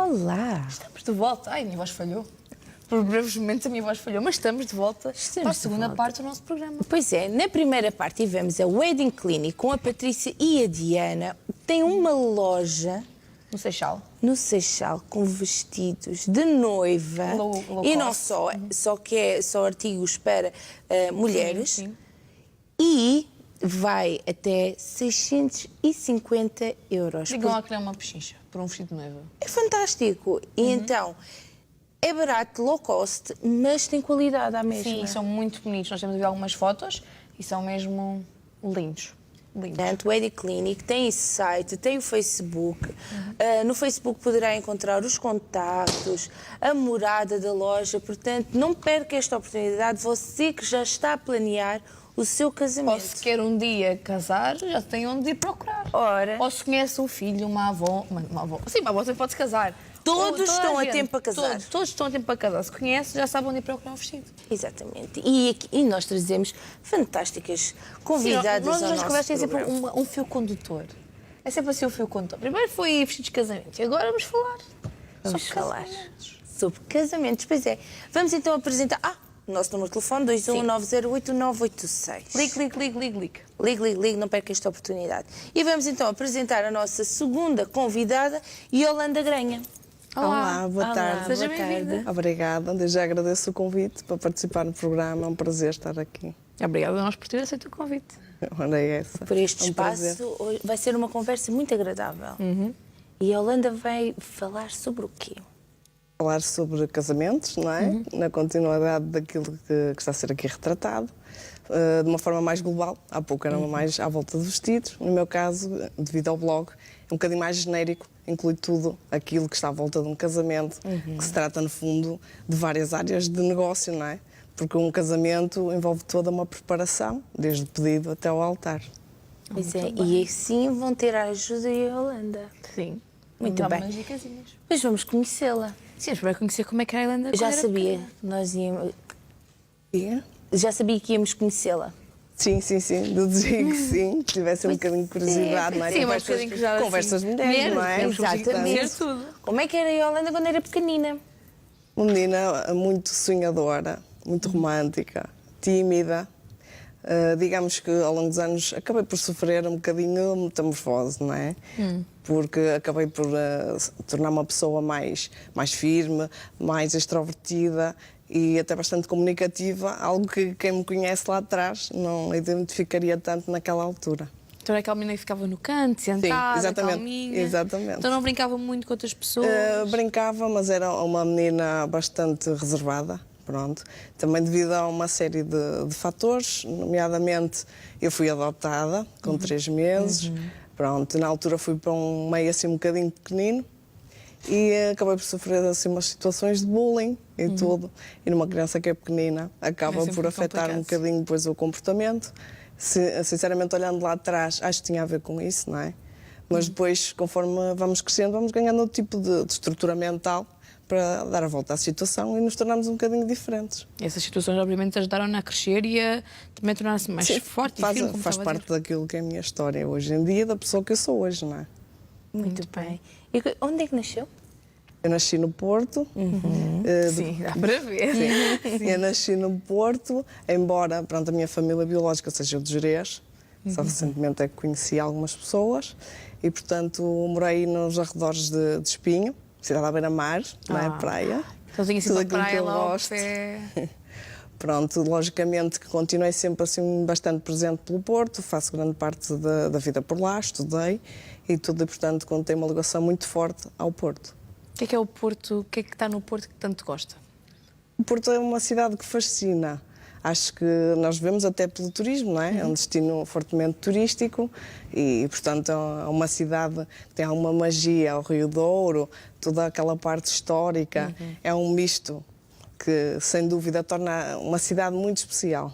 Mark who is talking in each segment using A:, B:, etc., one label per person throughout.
A: Olá!
B: Estamos de volta. Ai, a minha voz falhou. Por breves momentos a minha voz falhou, mas estamos de volta para a segunda parte do nosso programa.
A: Pois é, na primeira parte tivemos a Wedding Clinic com a Patrícia e a Diana. Tem uma loja
B: No Seixal.
A: no Seixal com vestidos de noiva
B: Low
A: e não
B: cost.
A: só que é só artigos para mulheres.
B: Sim.
A: E vai até 650 euros.
B: Digam lá que não é uma pechincha por um vestido de noiva.
A: É fantástico. E então, é barato, low cost, mas tem qualidade à mesma.
B: Sim, são muito bonitos. Nós temos de ver algumas fotos e são mesmo lindos. Lindos.
A: Portanto, o Wedding Clinic tem esse site, tem o Facebook. No Facebook poderá encontrar os contactos, a morada da loja. Portanto, não perca esta oportunidade. Você que já está a planear o seu
B: Ou
A: casamento.
B: se quer um dia casar, já tem onde ir procurar.
A: Ora,
B: Ou se conhece um filho, uma avó. Uma avó. Sim, uma avó também pode se casar.
A: Todos
B: Toda
A: estão a
B: gente,
A: tempo para casar.
B: Todos estão a tempo para casar. Se conhece, já sabe onde ir procurar um vestido.
A: exatamente. E nós trazemos fantásticas convidadas
B: Nós
A: ao
B: nas
A: nosso
B: conversas tem sempre
A: programa.
B: um fio condutor. É sempre assim um fio condutor. Primeiro foi vestidos de casamento e agora vamos falar.
A: Vamos
B: sobre
A: falar
B: casamentos.
A: sobre casamentos. Pois é. Vamos então apresentar... o nosso número de telefone, 21908-986.
B: Ligue.
A: Ligue, não perca esta oportunidade. E vamos então apresentar a nossa segunda convidada, Yolanda Granha.
C: Olá, boa tarde.
B: Seja
A: boa
B: bem-vinda.
A: tarde.
C: Obrigada, desde já agradeço o convite para participar no programa, é um prazer estar aqui.
B: Obrigada a nós por ter aceito o convite.
C: Olha essa.
A: Por este
C: É um prazer.
A: espaço, hoje vai ser uma conversa muito agradável. E a Yolanda vai falar sobre o quê?
C: Falar sobre casamentos, não é? Na continuidade daquilo que está a ser aqui retratado, de uma forma mais global. Há pouco era mais à volta de vestidos. No meu caso, devido ao blog, é um bocadinho mais genérico, inclui tudo aquilo que está à volta de um casamento, que se trata, no fundo, de várias áreas de negócio, não é? Porque um casamento envolve toda uma preparação, desde o pedido até ao altar.
A: Pois é, e assim vão ter a ajuda da Yolanda.
B: Sim.
A: Muito
B: Dá
A: bem.
B: umas dicasinhas.
A: Mas vamos conhecê-la.
B: Sim, mas para conhecer como é que era a Irlanda.
A: Já
B: quando era
A: sabia,
B: pequena.
A: nós íamos...
C: E?
A: Já sabia que íamos conhecê-la.
C: Sim, deduzia que sim, que tivesse um bocadinho de curiosidade, não é?
B: Sim, mas
C: Conversas-
B: bocadinho que já, assim,
C: conversas de mulheres, não é?
B: temos que
A: Exatamente.
B: conhecer tudo.
A: Como é que era a Yolanda quando era pequenina?
C: Uma menina muito sonhadora, muito romântica, tímida. Digamos que ao longo dos anos acabei por sofrer um bocadinho de metamorfose, não é? Porque acabei por tornar uma pessoa mais firme, mais extrovertida e até bastante comunicativa, algo que quem me conhece lá atrás não identificaria tanto naquela altura.
B: Então era aquela menina que ficava no canto, sentada,
C: exatamente,
B: calminha.
C: exatamente.
B: Então não brincava muito com outras pessoas.
C: Brincava, mas era uma menina bastante reservada, pronto. Também devido a uma série de fatores, nomeadamente eu fui adotada com 3 meses, pronto. Na altura fui para um meio assim um bocadinho pequenino e acabei por sofrer assim umas situações de bullying e tudo. E numa criança que é pequenina acaba
B: sempre
C: por afetar um
B: complicado.
C: bocadinho depois o comportamento. Sinceramente, olhando lá atrás, acho que tinha a ver com isso, não é? Mas depois, conforme vamos crescendo, vamos ganhando outro tipo de estrutura mental para dar a volta à situação e nos tornarmos um bocadinho diferentes.
B: Essas situações, obviamente, ajudaram-na a crescer e a também tornar-se mais
C: Sim,
B: forte e
C: faz,
B: firme, como
C: faz
B: estava a
C: parte daquilo que é a minha história hoje em dia, da pessoa que eu sou hoje, não é?
A: Muito bem. E onde é que nasceu?
C: Eu nasci no Porto.
B: dizer. Sim, dá para ver.
C: Eu nasci no Porto, embora pronto, a minha família biológica seja de Gerês. Só recentemente é que conheci algumas pessoas e, portanto, morei nos arredores de Espinho, cidade à beira-mar, não é? Praia.
B: Então tinha assim
C: Tudo
B: uma
C: aquilo que
B: praia
C: eu
B: lá ao
C: gosto.
B: pé.
C: Pronto, logicamente que continuei sempre assim bastante presente pelo Porto, faço grande parte da vida por lá, estudei e tudo, e, portanto, contei uma ligação muito forte ao Porto.
B: O que é o Porto? O que é que está no Porto que tanto gosta?
C: O Porto é uma cidade que fascina. Acho que nós vemos até pelo turismo, não é? É um destino fortemente turístico e, portanto, é uma cidade que tem alguma magia, o Rio Douro, toda aquela parte histórica. É um misto que, sem dúvida, torna uma cidade muito especial.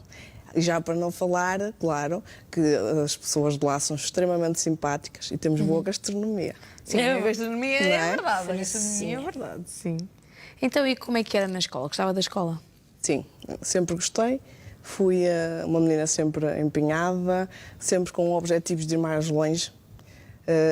C: E já para não falar, claro, que as pessoas de lá são extremamente simpáticas e temos boa gastronomia.
B: Sim, a gastronomia
C: Não
B: é
C: é?
B: verdade. A gastronomia é verdade, sim. Então, e como é que era na escola? Gostava da escola?
C: Sim, sempre gostei. Fui uma menina sempre empenhada, sempre com objetivos de ir mais longe.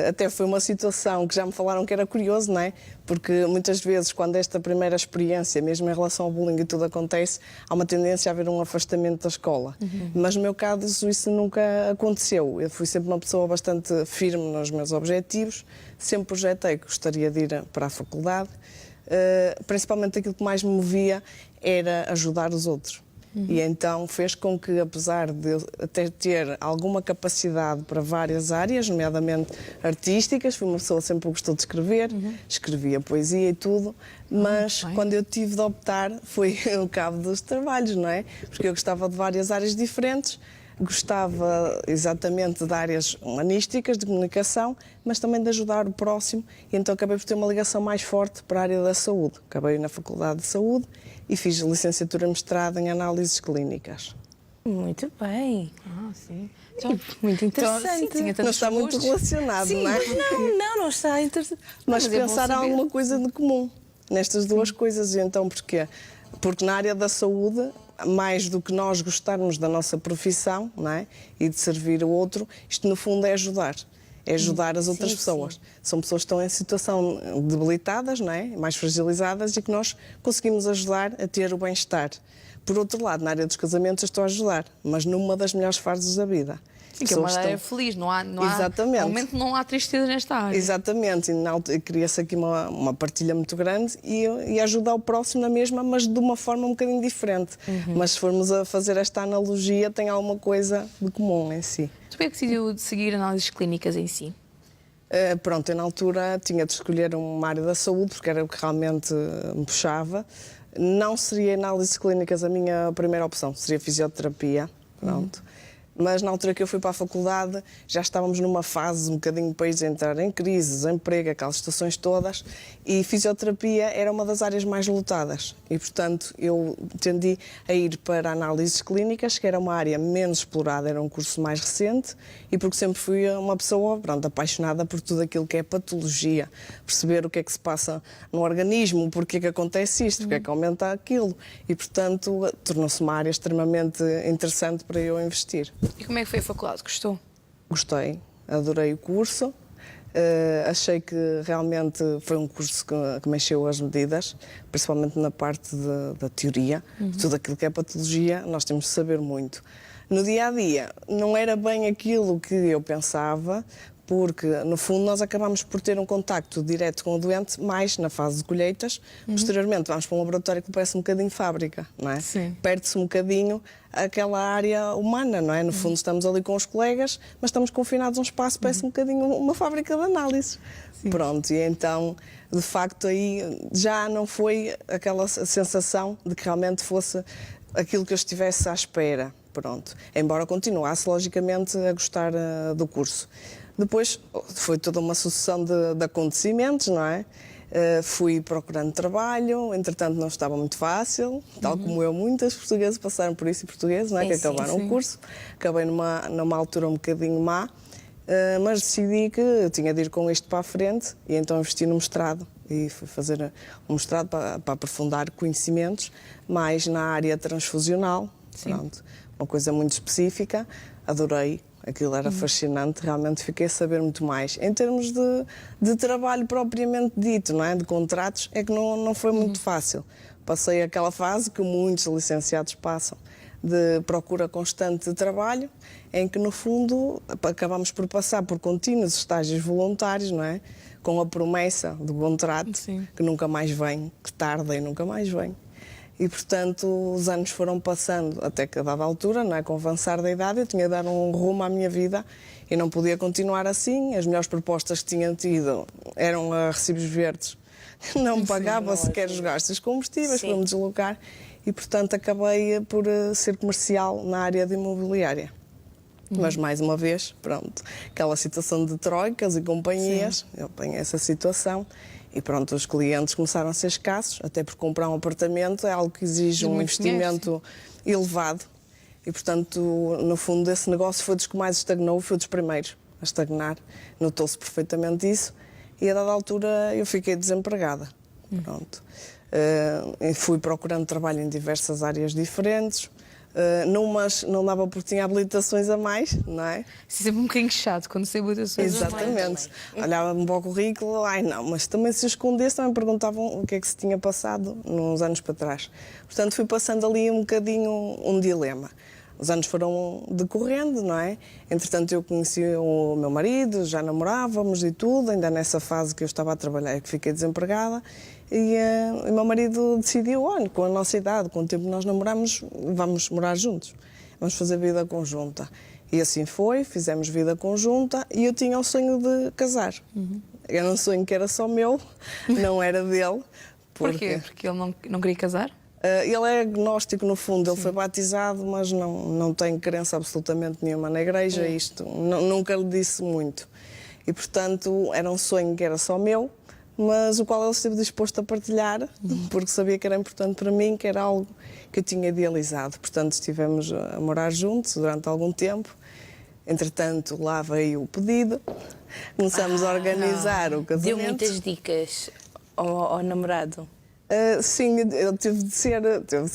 C: Até foi uma situação que já me falaram que era curioso, não é? Porque muitas vezes, quando esta primeira experiência, mesmo em relação ao bullying e tudo acontece, há uma tendência a haver um afastamento da escola. Mas no meu caso isso nunca aconteceu. Eu fui sempre uma pessoa bastante firme nos meus objetivos, sempre projetei que gostaria de ir para a faculdade. Principalmente aquilo que mais me movia era ajudar os outros. E então fez com que, apesar de eu até ter alguma capacidade para várias áreas, nomeadamente artísticas, fui uma pessoa que sempre gostou de escrever, escrevia poesia e tudo, mas quando eu tive de optar foi o cabo dos trabalhos, não é? Porque eu gostava de várias áreas diferentes, gostava exatamente de áreas humanísticas, de comunicação, mas também de ajudar o próximo, e então acabei por ter uma ligação mais forte para a área da saúde. Acabei na Faculdade de Saúde e fiz licenciatura e mestrado em análises clínicas.
A: Muito bem.
B: Sim.
A: Muito interessante.
B: Tinha
C: Não está muito relacionado,
A: Sim,
C: não é?
A: não está interessante.
C: Mas
B: Mas é bom
C: pensar
B: saber.
C: alguma coisa de comum nestas duas coisas. E então porquê? Porque na área da saúde, mais do que nós gostarmos da nossa profissão, não é? E de servir o outro, isto no fundo é ajudar. É ajudar as outras pessoas. São pessoas que estão em situação debilitadas, não é? Mais fragilizadas, e que nós conseguimos ajudar a ter o bem-estar. Por outro lado, na área dos casamentos eu estou a ajudar, mas numa das melhores fases da vida.
B: Sim, que é uma área feliz, não há,
C: Exatamente.
B: no momento não há tristeza nesta área.
C: Exatamente, e cria-se aqui uma partilha muito grande e ajudar o próximo na mesma, mas de uma forma um bocadinho diferente. Mas se formos a fazer esta analogia, tem alguma coisa de comum em si.
B: Tu é que decidiu de seguir análises clínicas em si?
C: Pronto, eu na altura tinha de escolher uma área da saúde, porque era o que realmente me puxava. Não seria análises clínicas a minha primeira opção, seria fisioterapia, pronto. Mas na altura que eu fui para a faculdade já estávamos numa fase um bocadinho do país a entrar em crise, desemprego, aquelas situações todas, e fisioterapia era uma das áreas mais lutadas. E, portanto, eu tendi a ir para análises clínicas, que era uma área menos explorada, era um curso mais recente, e porque sempre fui uma pessoa, pronto, apaixonada por tudo aquilo que é patologia, perceber o que é que se passa no organismo, porque é que acontece isto, porque é que aumenta aquilo, e, portanto, tornou-se uma área extremamente interessante para eu investir.
B: E como é que foi a faculdade? Gostou?
C: Gostei, adorei o curso, achei que realmente foi um curso que me encheu as medidas, principalmente na parte da teoria, tudo aquilo que é patologia, nós temos de saber muito. No dia-a-dia, não era bem aquilo que eu pensava, porque, no fundo, nós acabamos por ter um contacto direto com o doente mais na fase de colheitas. Posteriormente, vamos para um laboratório que parece um bocadinho fábrica, não é?
B: Sim.
C: Perde-se um bocadinho aquela área humana, não é? No fundo, estamos ali com os colegas, mas estamos confinados a um espaço que parece um bocadinho uma fábrica de análises. Pronto, e então, de facto, aí já não foi aquela sensação de que realmente fosse aquilo que eu estivesse à espera. Pronto. Embora continuasse, logicamente, a gostar do curso. Depois foi toda uma sucessão de acontecimentos, não é? Fui procurando trabalho, entretanto não estava muito fácil, tal como eu, muitas portuguesas passaram por isso, e portugueses, não é? Que acabaram o curso. Acabei numa altura um bocadinho má, mas decidi que tinha de ir com isto para a frente, e então investi no mestrado. E fui fazer um mestrado para aprofundar conhecimentos, mais na área transfusional. Pronto, uma coisa muito específica, adorei. Aquilo era fascinante, realmente fiquei a saber muito mais. Em termos de trabalho propriamente dito, não é? De contratos, é que não foi muito fácil. Passei aquela fase que muitos licenciados passam, de procura constante de trabalho, em que, no fundo, acabamos por passar por contínuos estágios voluntários, não é? Com a promessa do contrato, que nunca mais vem, que tarda e nunca mais vem. E, portanto, os anos foram passando até que, a dada altura, não é, com o avançar da idade, eu tinha de dar um rumo à minha vida e não podia continuar assim. As melhores propostas que tinha tido eram a recibos verdes. Não me pagava sequer os gastos combustíveis para me deslocar e, portanto, acabei por ser comercial na área de imobiliária. Mas, mais uma vez, pronto, aquela situação de troicas e companhias, eu apanhei essa situação. E pronto, os clientes começaram a ser escassos, até porque comprar um apartamento é algo que exige um investimento elevado. E portanto, no fundo, esse negócio foi dos que mais estagnou, foi dos primeiros a estagnar. Notou-se perfeitamente isso. E a dada altura eu fiquei desempregada. Pronto. Fui procurando trabalho em diversas áreas diferentes. numas não dava porque tinha habilitações a mais, não é?
B: Isso é sempre um bocadinho chato quando se habilitações.
C: Exatamente. Olhava-me para o currículo, ai não, mas também se escondesse, também perguntavam o que é que se tinha passado nos anos para trás. Portanto, fui passando ali um bocadinho um dilema. Os anos foram decorrendo, não é? Entretanto, eu conheci o meu marido, já namorávamos e tudo, ainda nessa fase que eu estava a trabalhar e que fiquei desempregada. E o meu marido decidiu, olha, com a nossa idade, com o tempo que nós namoramos, vamos morar juntos. Vamos fazer vida conjunta. E assim foi, fizemos vida conjunta e eu tinha o sonho de casar. Era um sonho que era só meu, não era dele.
B: Porquê? Porque ele não queria casar?
C: Ele é agnóstico, no fundo, ele foi batizado, mas não tem crença absolutamente nenhuma na igreja, isto nunca lhe disse muito. E, portanto, era um sonho que era só meu, mas o qual ele esteve disposto a partilhar, porque sabia que era importante para mim, que era algo que eu tinha idealizado. Portanto, estivemos a morar juntos durante algum tempo. Entretanto, lá veio o pedido, começamos a organizar o casamento.
A: Deu muitas dicas ao namorado.
C: Sim, eu tive de ser.
B: Teve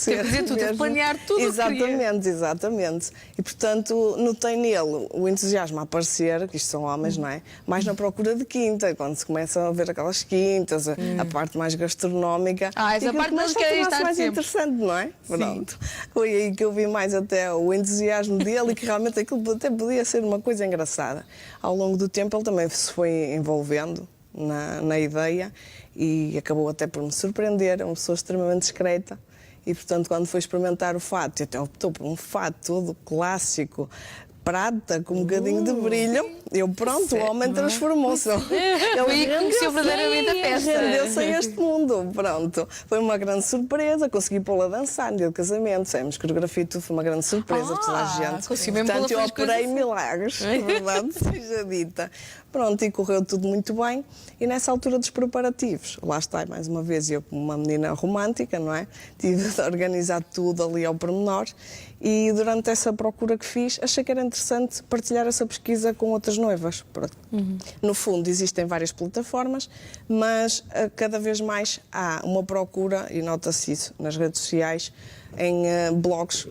B: de planear tudo.
C: Exatamente. E, portanto, notei nele o entusiasmo a aparecer, que isto são homens, não é? Mais na procura de quinta, quando se começa a ver aquelas quintas, a parte mais gastronómica.
B: Essa parte
C: começa
B: que querem estar
C: mais
B: sempre.
C: interessante, não é? Pronto. Foi aí que eu vi mais até o entusiasmo dele e que realmente aquilo até podia ser uma coisa engraçada. Ao longo do tempo, ele também se foi envolvendo na ideia e acabou até por me surpreender. É uma pessoa extremamente discreta e, portanto, quando foi experimentar o fato, até optou por um fato todo clássico, prata, com um bocadinho de brilho, eu pronto, o homem transformou-se.
B: Ele conheceu verdadeiramente a peça.
C: Rendeu-se a este mundo, pronto. Foi uma grande surpresa, consegui pô-la a dançar no dia do casamento, saímos coreografia e tudo, foi uma grande surpresa para toda a gente. Portanto, eu operei milagres, verdade seja dita. Pronto, e correu tudo muito bem. E nessa altura dos preparativos, lá está, mais uma vez, eu como uma menina romântica, não é? Tive de organizar tudo ali ao pormenor. E durante essa procura que fiz, achei que era interessante partilhar essa pesquisa com outras noivas. No fundo, existem várias plataformas, mas cada vez mais há uma procura, e nota-se isso nas redes sociais, em blogs,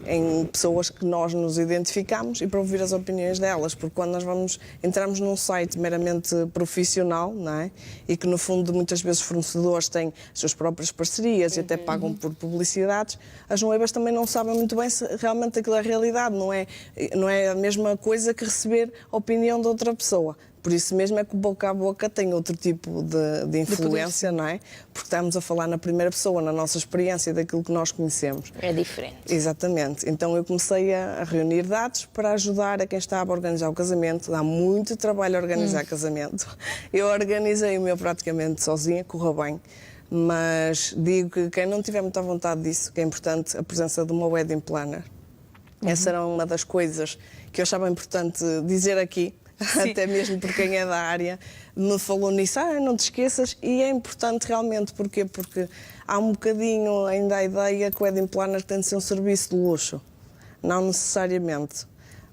C: em pessoas que nós nos identificamos e para ouvir as opiniões delas, porque quando nós entramos num site meramente profissional, não é? E que no fundo muitas vezes os fornecedores têm as suas próprias parcerias e até pagam por publicidades, as noivas também não sabem muito bem se realmente aquilo é realidade, não é a mesma coisa que receber a opinião de outra pessoa. Por isso mesmo é que o boca a boca tem outro tipo de influência, não é? Porque estamos a falar na primeira pessoa, na nossa experiência, daquilo que nós conhecemos.
A: É diferente.
C: Exatamente. Então eu comecei a reunir dados para ajudar a quem estava a organizar o casamento. Dá muito trabalho organizar casamento. Eu organizei o meu praticamente sozinha, correu bem. Mas digo que quem não tiver muita vontade disso, que é importante a presença de uma wedding planner. Essa era uma das coisas que eu achava importante dizer aqui. Sim. Até mesmo por quem é da área, me falou nisso, não te esqueças, e é importante realmente, porquê? Porque há um bocadinho ainda a ideia que o wedding planner tem de ser um serviço de luxo, não necessariamente.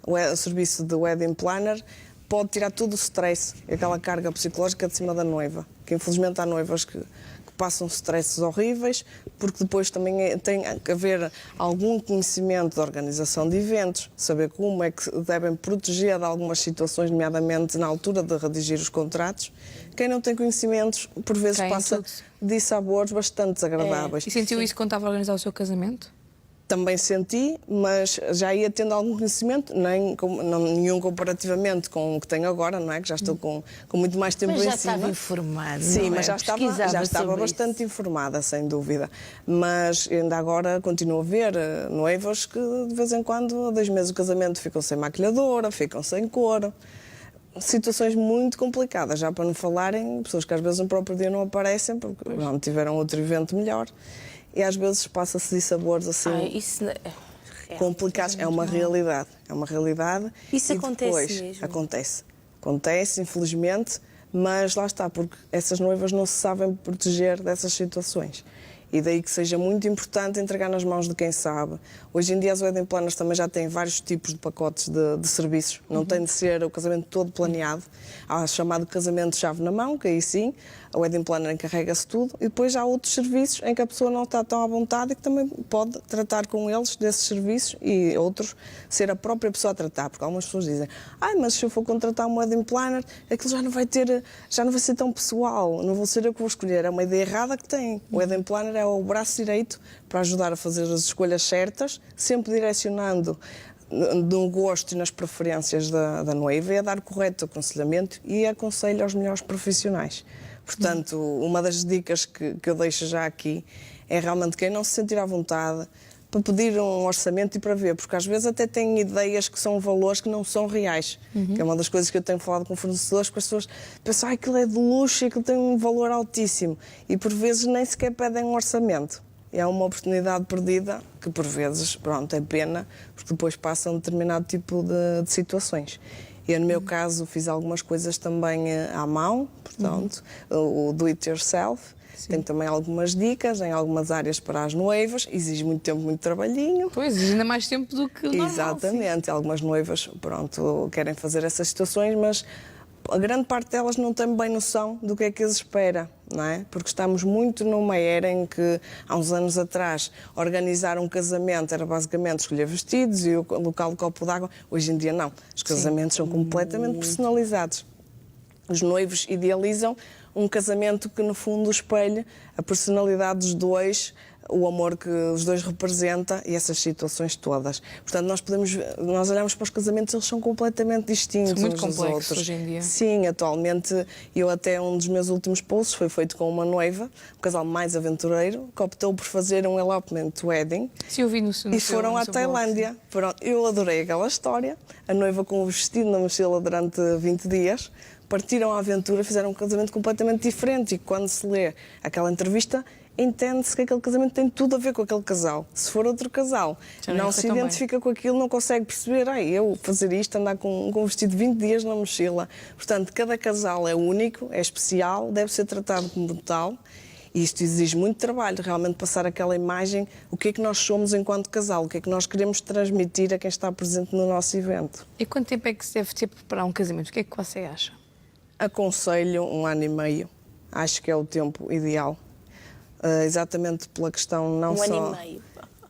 C: O serviço de wedding planner pode tirar todo o stress, aquela carga psicológica de cima da noiva, que infelizmente há noivas que passam stresses horríveis, porque depois também tem que haver algum conhecimento da organização de eventos, saber como é que devem proteger de algumas situações, nomeadamente na altura de redigir os contratos. Quem não tem conhecimentos, por vezes passa dissabores bastante desagradáveis.
B: E sentiu isso quando estava a organizar o seu casamento?
C: Também senti, mas já ia tendo algum conhecimento, nenhum comparativamente com o que tenho agora, não é? Que já estou com muito mais tempo em cima.
A: Mas já estava informada.
C: Sim, mas
A: já
C: estava bastante informada, sem dúvida. Mas ainda agora continuo a ver noivas que de vez em quando, a 2 meses do casamento, ficam sem maquilhadora, ficam sem cor. Situações muito complicadas, já para não falarem, pessoas que às vezes no próprio dia não aparecem porque não tiveram outro evento melhor. E às vezes passa-se dissabores assim complicados. É uma realidade. É uma realidade.
A: Isso
C: e
A: acontece
C: depois,
A: mesmo?
C: Acontece, infelizmente, mas lá está, porque essas noivas não se sabem proteger dessas situações. E daí que seja muito importante entregar nas mãos de quem sabe. Hoje em dia as wedding planners também já têm vários tipos de pacotes de serviços. Não tem de ser o casamento todo planeado. Há o chamado casamento chave na mão, que aí sim, a wedding planner encarrega-se tudo. E depois há outros serviços em que a pessoa não está tão à vontade e que também pode tratar com eles desses serviços e outros ser a própria pessoa a tratar. Porque algumas pessoas dizem, mas se eu for contratar um wedding planner, aquilo já não vai ser tão pessoal, não vou ser eu que vou escolher. É uma ideia errada que tem. O wedding planner é o braço direito para ajudar a fazer as escolhas certas, sempre direcionando no gosto e nas preferências da noiva e a dar correto aconselhamento e aconselho aos melhores profissionais. Portanto, uma das dicas que eu deixo já aqui é realmente quem não se sentir à vontade para pedir um orçamento e para ver, porque às vezes até têm ideias que são valores que não são reais, que é uma das coisas que eu tenho falado com fornecedores, que as pessoas pensam que aquilo é de luxo e aquilo tem um valor altíssimo e por vezes nem sequer pedem um orçamento. E é uma oportunidade perdida que por vezes, pronto, é pena, porque depois passa um determinado tipo de situações. Eu, no meu caso, fiz algumas coisas também à mão, portanto, o do it yourself. Sim. Tenho também algumas dicas em algumas áreas para as noivas, exige muito tempo, muito trabalhinho.
B: Pois, exige ainda mais tempo do que normal.
C: Exatamente, sim. Algumas noivas, pronto, querem fazer essas situações, mas a grande parte delas não tem bem noção do que é que as espera, não é? Porque estamos muito numa era em que, há uns anos atrás, organizar um casamento era basicamente escolher vestidos e o local do copo d'água. Hoje em dia não, os casamentos são completamente personalizados. Os noivos idealizam um casamento que, no fundo, espelhe a personalidade dos dois, o amor que os dois representam e essas situações todas. Portanto, nós olhamos para os casamentos, eles são completamente distintos
B: são muito
C: uns dos
B: complexos
C: outros.
B: hoje em dia.
C: Sim, atualmente, um dos meus últimos posts foi feito com uma noiva, um casal mais aventureiro, que optou por fazer um elopement wedding.
B: Sim, eu vi no
C: e foram à Tailândia. Eu adorei aquela história. A noiva com o vestido na mochila durante 20 dias. Partiram à aventura, fizeram um casamento completamente diferente e quando se lê aquela entrevista, entende-se que aquele casamento tem tudo a ver com aquele casal. Se for outro casal, não se identifica com aquilo, não consegue perceber, eu fazer isto, andar com um vestido de 20 dias na mochila. Portanto, cada casal é único, é especial, deve ser tratado como tal. E isto exige muito trabalho, realmente passar aquela imagem, o que é que nós somos enquanto casal, o que é que nós queremos transmitir a quem está presente no nosso evento.
B: E quanto tempo é que se deve ter para preparar um casamento? O que é que você acha?
C: Aconselho 1 ano e meio, acho que é o tempo ideal. Exatamente pela questão não só...
A: 1 ano e meio.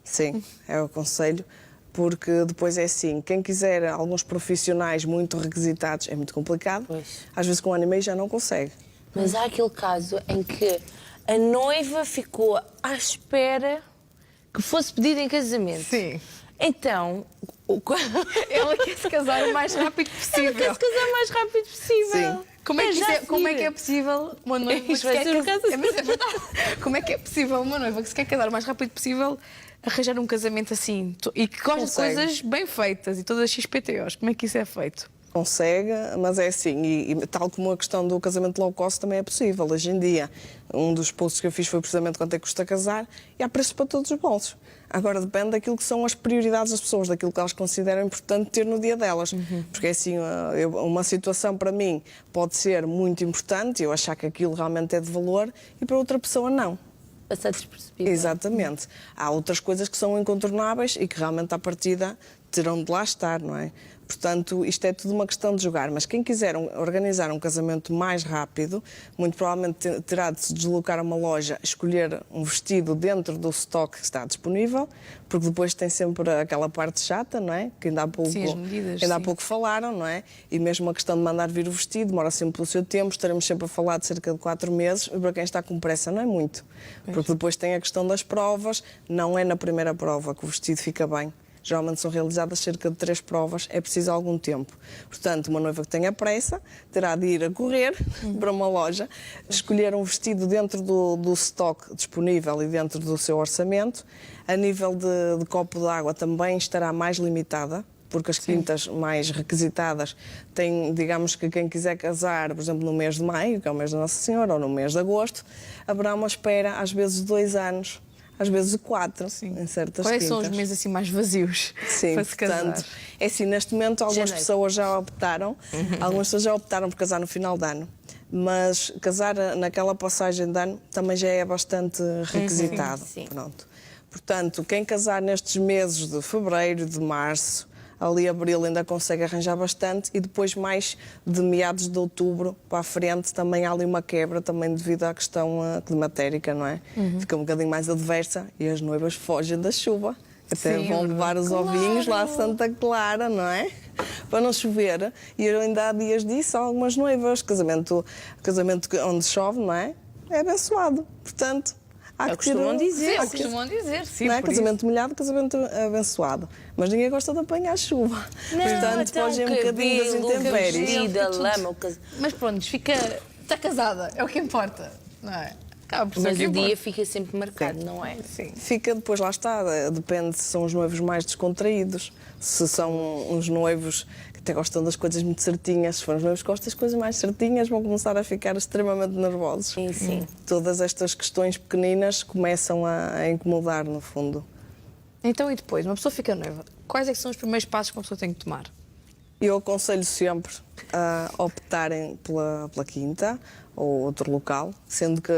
C: Sim, é o aconselho, porque depois é assim, quem quiser alguns profissionais muito requisitados é muito complicado,
A: Pois.
C: Às vezes com 1 ano e meio já não consegue.
A: Mas há aquele caso em que a noiva ficou à espera que fosse pedida em casamento.
B: Sim.
A: Então,
B: Ela quer se casar o mais rápido possível.
A: ela quer se casar o mais rápido possível.
C: Sim.
B: Como é que é possível uma noiva que
A: Isto
B: se
A: vai
B: quer
A: ser um
B: casar?
A: casamento.
B: Mas é verdade. Como é que é possível uma noiva que se quer casar o mais rápido possível arranjar um casamento assim e que gosta de
C: Consegue.
B: coisas bem feitas e todas XPTOs? Como é que isso é feito?
C: Consegue, mas é assim, e tal como a questão do casamento low cost também é possível. Hoje em dia, um dos posts que eu fiz foi precisamente quanto é que custa casar e há preços para todos os bolsos. Agora depende daquilo que são as prioridades das pessoas, daquilo que elas consideram importante ter no dia delas. Porque assim, uma situação para mim pode ser muito importante, eu achar que aquilo realmente é de valor, e para outra pessoa não.
A: Passar despercebido.
C: Exatamente. Há outras coisas que são incontornáveis e que realmente à partida terão de lá estar, não é? Portanto, isto é tudo uma questão de jogar, mas quem quiser organizar um casamento mais rápido, muito provavelmente terá de se deslocar a uma loja, escolher um vestido dentro do estoque que está disponível, porque depois tem sempre aquela parte chata, não é? Que ainda há pouco,
B: Sim, as medidas,
C: ainda há
B: sim.
C: pouco falaram, não é? E mesmo a questão de mandar vir o vestido demora sempre o seu tempo, estaremos sempre a falar de cerca de 4 meses, e para quem está com pressa não é muito, porque depois tem a questão das provas, não é na primeira prova que o vestido fica bem. Geralmente são realizadas cerca de 3 provas, é preciso algum tempo. Portanto, uma noiva que tenha pressa terá de ir a correr para uma loja, escolher um vestido dentro do estoque disponível e dentro do seu orçamento. A nível de copo d'água também estará mais limitada, porque as quintas mais requisitadas têm, digamos que quem quiser casar, por exemplo, no mês de maio, que é o mês da Nossa Senhora, ou no mês de agosto, haverá uma espera, às vezes, de 2 anos. Às vezes 4, em certas
B: Quais
C: quintas.
B: são os meses assim mais vazios
C: Sim,
B: para se casar?
C: portanto, é assim, neste momento algumas
A: Janeiro.
C: pessoas já optaram, algumas pessoas já optaram por casar no final de ano. mas casar naquela passagem de ano também já é bastante requisitado.
A: Sim.
C: Pronto. Portanto, quem casar nestes meses de fevereiro, de março, ali abril ainda consegue arranjar bastante e depois mais de meados de outubro para a frente também há ali uma quebra também devido à questão climatérica, não é? Fica um bocadinho mais adversa e as noivas fogem da chuva. Até
B: Sim,
C: vão levar os ovinhos lá a Santa Clara, não é? Para não chover. E eu ainda há dias disse a algumas noivas, casamento onde chove, não é? É abençoado. Portanto, há que
A: costumam dizer.
B: Sim, costumam dizer, sim.
C: não é?
B: por
C: Casamento molhado, casamento abençoado. Mas ninguém gosta de apanhar chuva. Portanto,
A: então,
C: fogem um bocadinho das intempéries.
A: vida, lama,
B: Mas pronto, está casada, é o que importa, não é? Acaba por ser
A: Mas
B: que
A: o dia
B: importa.
A: fica sempre marcado, não é?
B: Sim.
C: Fica depois, lá está, depende se são os noivos mais descontraídos, se são uns noivos que até gostam das coisas muito certinhas, se forem os noivos que gostam das coisas mais certinhas, vão começar a ficar extremamente nervosos.
A: Sim, sim.
C: Todas estas questões pequeninas começam a incomodar, no fundo.
B: Então e depois, uma pessoa fica noiva, quais é que são os primeiros passos que uma pessoa tem que tomar?
C: Eu aconselho sempre a optarem pela quinta ou outro local, sendo que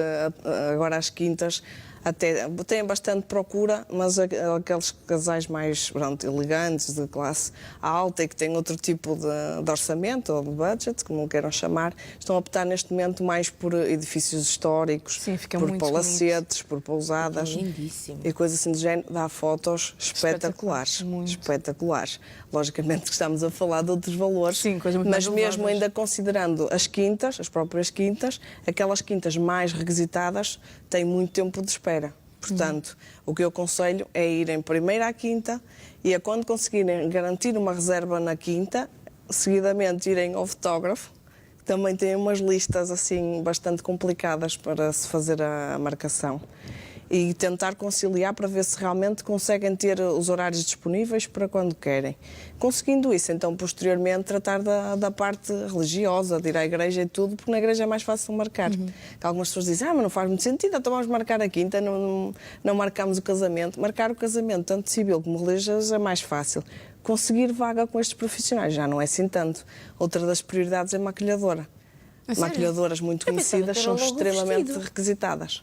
C: agora as quintas até têm bastante procura, mas aqueles casais mais elegantes, de classe alta e que têm outro tipo de orçamento ou de budget, como queiram chamar, estão a optar neste momento mais por edifícios históricos,
B: Sim, fica
C: por
B: muito
C: palacetes, por pousadas
A: Lindíssimo.
C: e coisas assim do género. Dá fotos espetaculares.
B: Muito.
C: Espetaculares. Logicamente que estamos a falar de outros valores,
B: Sim, coisas muito
C: mas
B: mais
C: mesmo
B: elevadas.
C: ainda considerando as quintas, as próprias quintas, aquelas quintas mais requisitadas têm muito tempo de espera. Portanto, o que eu aconselho é irem primeiro à quinta e a quando conseguirem garantir uma reserva na quinta, seguidamente irem ao fotógrafo, que também tem umas listas assim bastante complicadas para se fazer a marcação. E tentar conciliar para ver se realmente conseguem ter os horários disponíveis para quando querem. Conseguindo isso, então, posteriormente, tratar da parte religiosa, de ir à igreja e tudo, porque na igreja é mais fácil marcar. Que algumas pessoas dizem, mas não faz muito sentido, então vamos marcar a quinta, não marcamos o casamento. Marcar o casamento, tanto civil como religioso, é mais fácil. Conseguir vaga com estes profissionais já não é assim tanto. Outra das prioridades é maquilhadora.
B: A sério?
C: Maquilhadoras muito
A: Eu pensava
C: conhecidas
A: que
C: são
A: era logo o
C: extremamente
A: vestido.
C: requisitadas.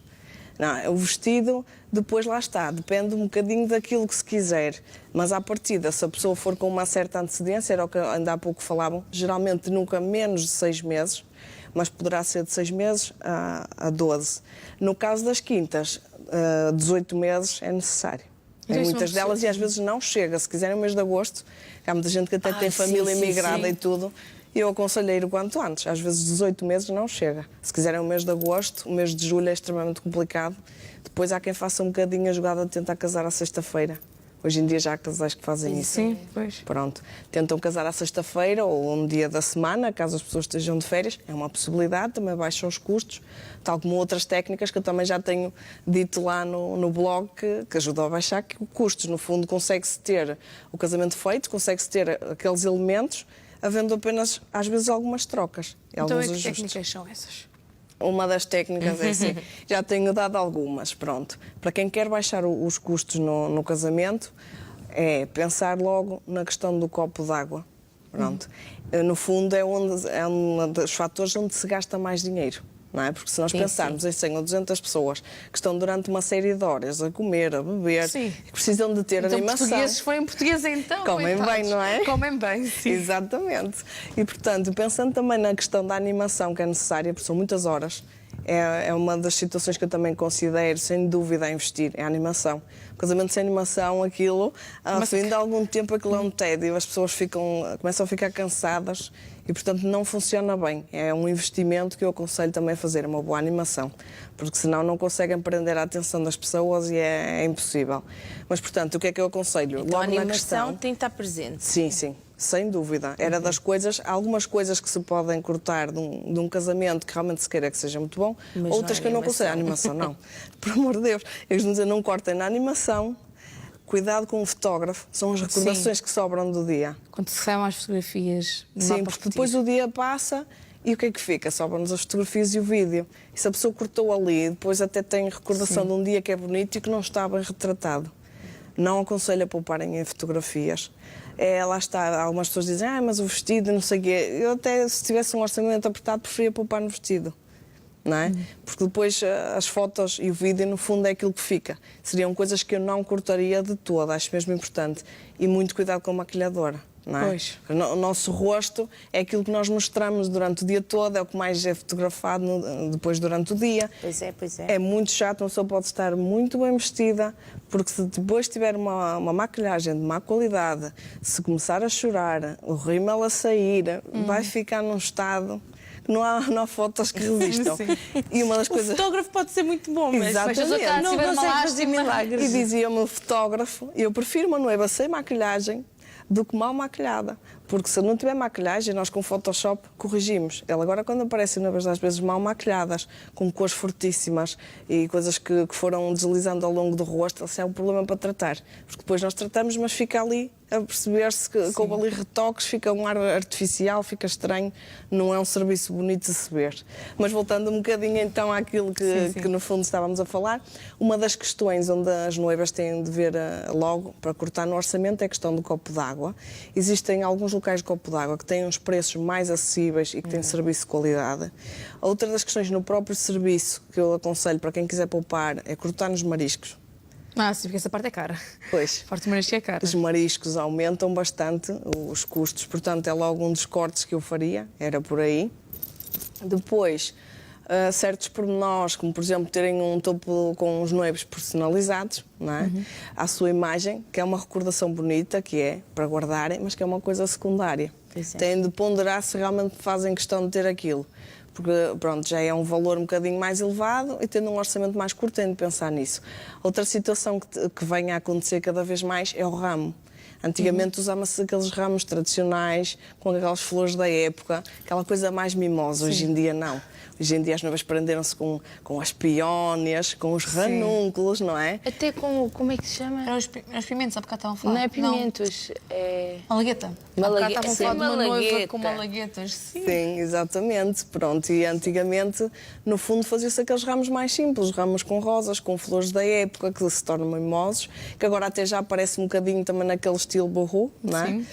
C: Não, o vestido, depois lá está, depende um bocadinho daquilo que se quiser. Mas à partida, se a pessoa for com uma certa antecedência, era o que ainda há pouco falavam, geralmente nunca menos de 6 meses, mas poderá ser de 6 meses a 12. No caso das quintas, 18 meses é necessário.
B: Então
C: Em
B: isso
C: muitas
B: não
C: delas,
B: precisa-
C: e às vezes não chega. Se quiserem o mês de agosto, há muita gente que até tem
A: sim,
C: família
A: sim,
C: imigrada
A: sim.
C: e tudo. E eu aconselho a ir o quanto antes. Às vezes 18 meses não chega. Se quiserem o mês de agosto, o mês de julho é extremamente complicado. Depois há quem faça um bocadinho a jogada de tentar casar à sexta-feira. Hoje em dia já há casais que fazem isso.
B: Sim, pois.
C: Pronto. Tentam casar à sexta-feira ou um dia da semana, caso as pessoas estejam de férias. É uma possibilidade, também baixam os custos. Tal como outras técnicas que eu também já tenho dito lá no blog, que ajudam a baixar custos. No fundo, consegue-se ter o casamento feito, consegue-se ter aqueles elementos, havendo apenas, às vezes, algumas trocas e
B: Então,
C: alguns
B: que
C: ajustes.
B: técnicas são essas?
C: Uma das técnicas é assim, já tenho dado algumas, pronto. Para quem quer baixar os custos no casamento, é pensar logo na questão do copo d'água, pronto. No fundo é um dos fatores onde se gasta mais dinheiro. Não é? Porque se nós pensarmos em 100 ou 200 pessoas que estão durante uma série de horas a comer, a beber,
B: Sim.
C: que precisam de ter
B: Então,
C: animação.
B: portugueses, se forem portugueses, então.
C: Comem
B: coitados.
C: bem, não é?
B: Comem bem, sim.
C: Exatamente. E, portanto, pensando também na questão da animação que é necessária, porque são muitas horas, é uma das situações que eu também considero, sem dúvida, a investir, é a animação. O casamento sem animação, aquilo, ao fim de algum tempo, aquilo é um tédio, as pessoas começam a ficar cansadas e, portanto, não funciona bem. É um investimento que eu aconselho também a fazer, uma boa animação, porque senão não conseguem prender a atenção das pessoas e é impossível. Mas, portanto, o que é que eu aconselho?
A: Então a
C: Logo na
A: animação
C: questão,
A: tem que estar presente.
C: sim, sim, sem dúvida. Era das coisas, algumas coisas que se podem cortar de um casamento que realmente se queira que seja muito bom,
A: Mas
C: outras
A: não
C: que
A: a
C: eu não aconselho. A animação, não. Por amor de Deus. Eles nos dizem, não cortem na animação, cuidado com o fotógrafo, são as recordações que sobram do dia.
B: Quando se saem as fotografias, não dá
C: Sim,
B: para
C: porque
B: repetir.
C: depois o dia passa e o que é que fica? Sobram-nos as fotografias e o vídeo. E se a pessoa cortou ali, depois até tem recordação de um dia que é bonito e que não está bem retratado. Não aconselho a pouparem em fotografias. Lá está, algumas pessoas dizem, mas o vestido, não sei o quê. Eu até, se tivesse um orçamento apertado, preferia poupar no vestido. Não é? Porque depois as fotos e o vídeo, no fundo, é aquilo que fica. Seriam coisas que eu não cortaria de todo, acho mesmo importante. E muito cuidado com a maquilhadora. Não é?
B: Pois.
C: O nosso rosto é aquilo que nós mostramos durante o dia todo, é o que mais é fotografado depois durante o dia.
A: Pois é.
C: É muito chato, uma pessoa pode estar muito bem vestida, porque se depois tiver uma maquilhagem de má qualidade, se começar a chorar, o rímel a sair, vai ficar num estado... Não há fotos que resistam. E uma das
A: O
C: coisas...
A: fotógrafo pode ser muito bom, mas
C: Exatamente.
A: não consegue fazer milagres.
C: E dizia-me o fotógrafo, eu prefiro uma noiva sem maquilhagem do que mal maquilhada. Porque se não tiver maquilhagem, nós com Photoshop corrigimos. Ela agora, quando aparecem noivas às vezes mal maquilhadas, com cores fortíssimas e coisas que foram deslizando ao longo do rosto, esse é um problema para tratar. Porque depois nós tratamos, mas fica ali a perceber-se que houve ali retoques, fica um ar artificial, fica estranho, não é um serviço bonito de se ver. Mas voltando um bocadinho então àquilo que no fundo estávamos a falar, uma das questões onde as noivas têm de ver logo para cortar no orçamento é a questão do copo d'água. Existem alguns locais de copo d'água que têm uns preços mais acessíveis e que têm serviço de qualidade. Outra das questões no próprio serviço que eu aconselho para quem quiser poupar é cortar nos mariscos.
B: Sim, porque essa parte é cara.
C: Pois.
B: A parte do marisco é cara.
C: Os mariscos aumentam bastante os custos, portanto é logo um dos cortes que eu faria, era por aí. Depois, certos pormenores, como por exemplo terem um topo com os noivos personalizados, não é? À sua imagem, que é uma recordação bonita, que é para guardarem, mas que é uma coisa secundária. Têm de ponderar se realmente fazem questão de ter aquilo. Porque, pronto, já é um valor um bocadinho mais elevado e tendo um orçamento mais curto, têm de pensar nisso. Outra situação que vem a acontecer cada vez mais é o ramo. Antigamente usavam-se aqueles ramos tradicionais, com aquelas flores da época, aquela coisa mais mimosa. Hoje em dia, não. Hoje em dia as noivas prenderam-se com as peónias, com os ranúnculos, não é?
A: Até com, como é que se chama?
B: Eram os pimentos, há bocado estavam a falar.
A: Não é pimentos, é...
B: Malagueta.
A: Malagueta.
B: Há bocado estavam a falar de uma noiva
A: Malagueta.
B: com malaguetas.
C: Sim, exatamente. Pronto, e antigamente, no fundo, fazia-se aqueles ramos mais simples, ramos com rosas, com flores da época, que se tornam mimosos, que agora até já aparece um bocadinho também naquele estilo boho, não é?
B: Sim.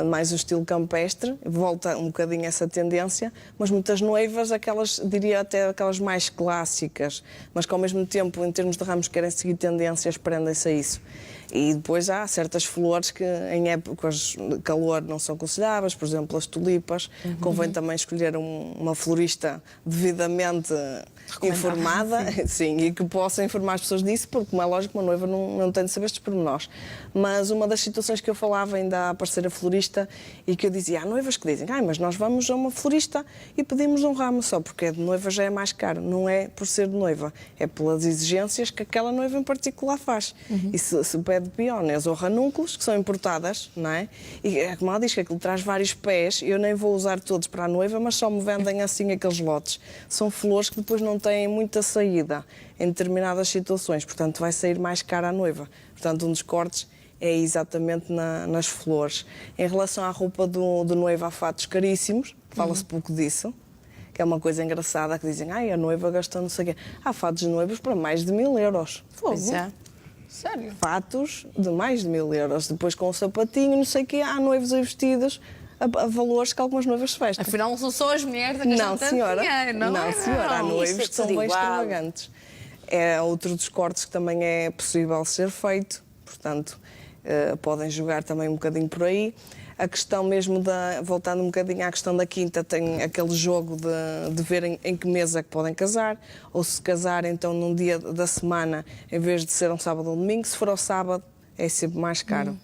C: Mais o estilo campestre, volta um bocadinho essa tendência, mas muitas noivas, aquelas, diria até aquelas mais clássicas, mas que ao mesmo tempo, em termos de ramos, querem seguir tendências, prendem-se a isso. E depois há certas flores que em épocas de calor não são aconselháveis, por exemplo, as tulipas. Convém também escolher uma florista devidamente informada, sim, e que possa informar as pessoas disso, porque, como é lógico, uma noiva não tem de saber estes pormenores. Mas uma das situações que eu falava ainda à parceira florista e que eu dizia, há noivas que dizem, mas nós vamos a uma florista e pedimos um ramo só, porque é de noiva já é mais caro. Não é por ser de noiva, é pelas exigências que aquela noiva em particular faz. E se pede peónias ou ranúnculos, que são importadas, não é? E é como ela diz, que aquilo traz vários pés, eu nem vou usar todos para a noiva, mas só me vendem assim aqueles lotes. São flores que depois não têm muita saída em determinadas situações, portanto vai sair mais cara à noiva. Portanto, um dos cortes é exatamente nas flores. Em relação à roupa do noivo, há fatos caríssimos, fala-se pouco disso, que é uma coisa engraçada, que dizem, a noiva gastou não sei o quê. Há fatos de noivos para mais de 1000 euros.
A: Pois é.
B: Sério?
C: Fatos de mais de 1000 euros. Depois com o sapatinho, não sei o quê, há noivos e vestidos a valores que algumas noivas se vestem.
B: Afinal, não são só as mulheres a
C: Não,
B: gastar tanto
C: senhora.
B: dinheiro, não é?
C: Senhora. Há
A: Não,
C: noivos
A: isso é
C: que são
A: tudo
C: bem
A: igual.
C: extravagantes. É outro dos cortes que também é possível ser feito. Portanto, podem jogar também um bocadinho por aí. A questão mesmo voltando um bocadinho à questão da quinta, tem aquele jogo de ver em que mês é que podem casar, ou se casar então num dia da semana, em vez de ser um sábado ou um domingo, se for ao sábado é sempre mais caro.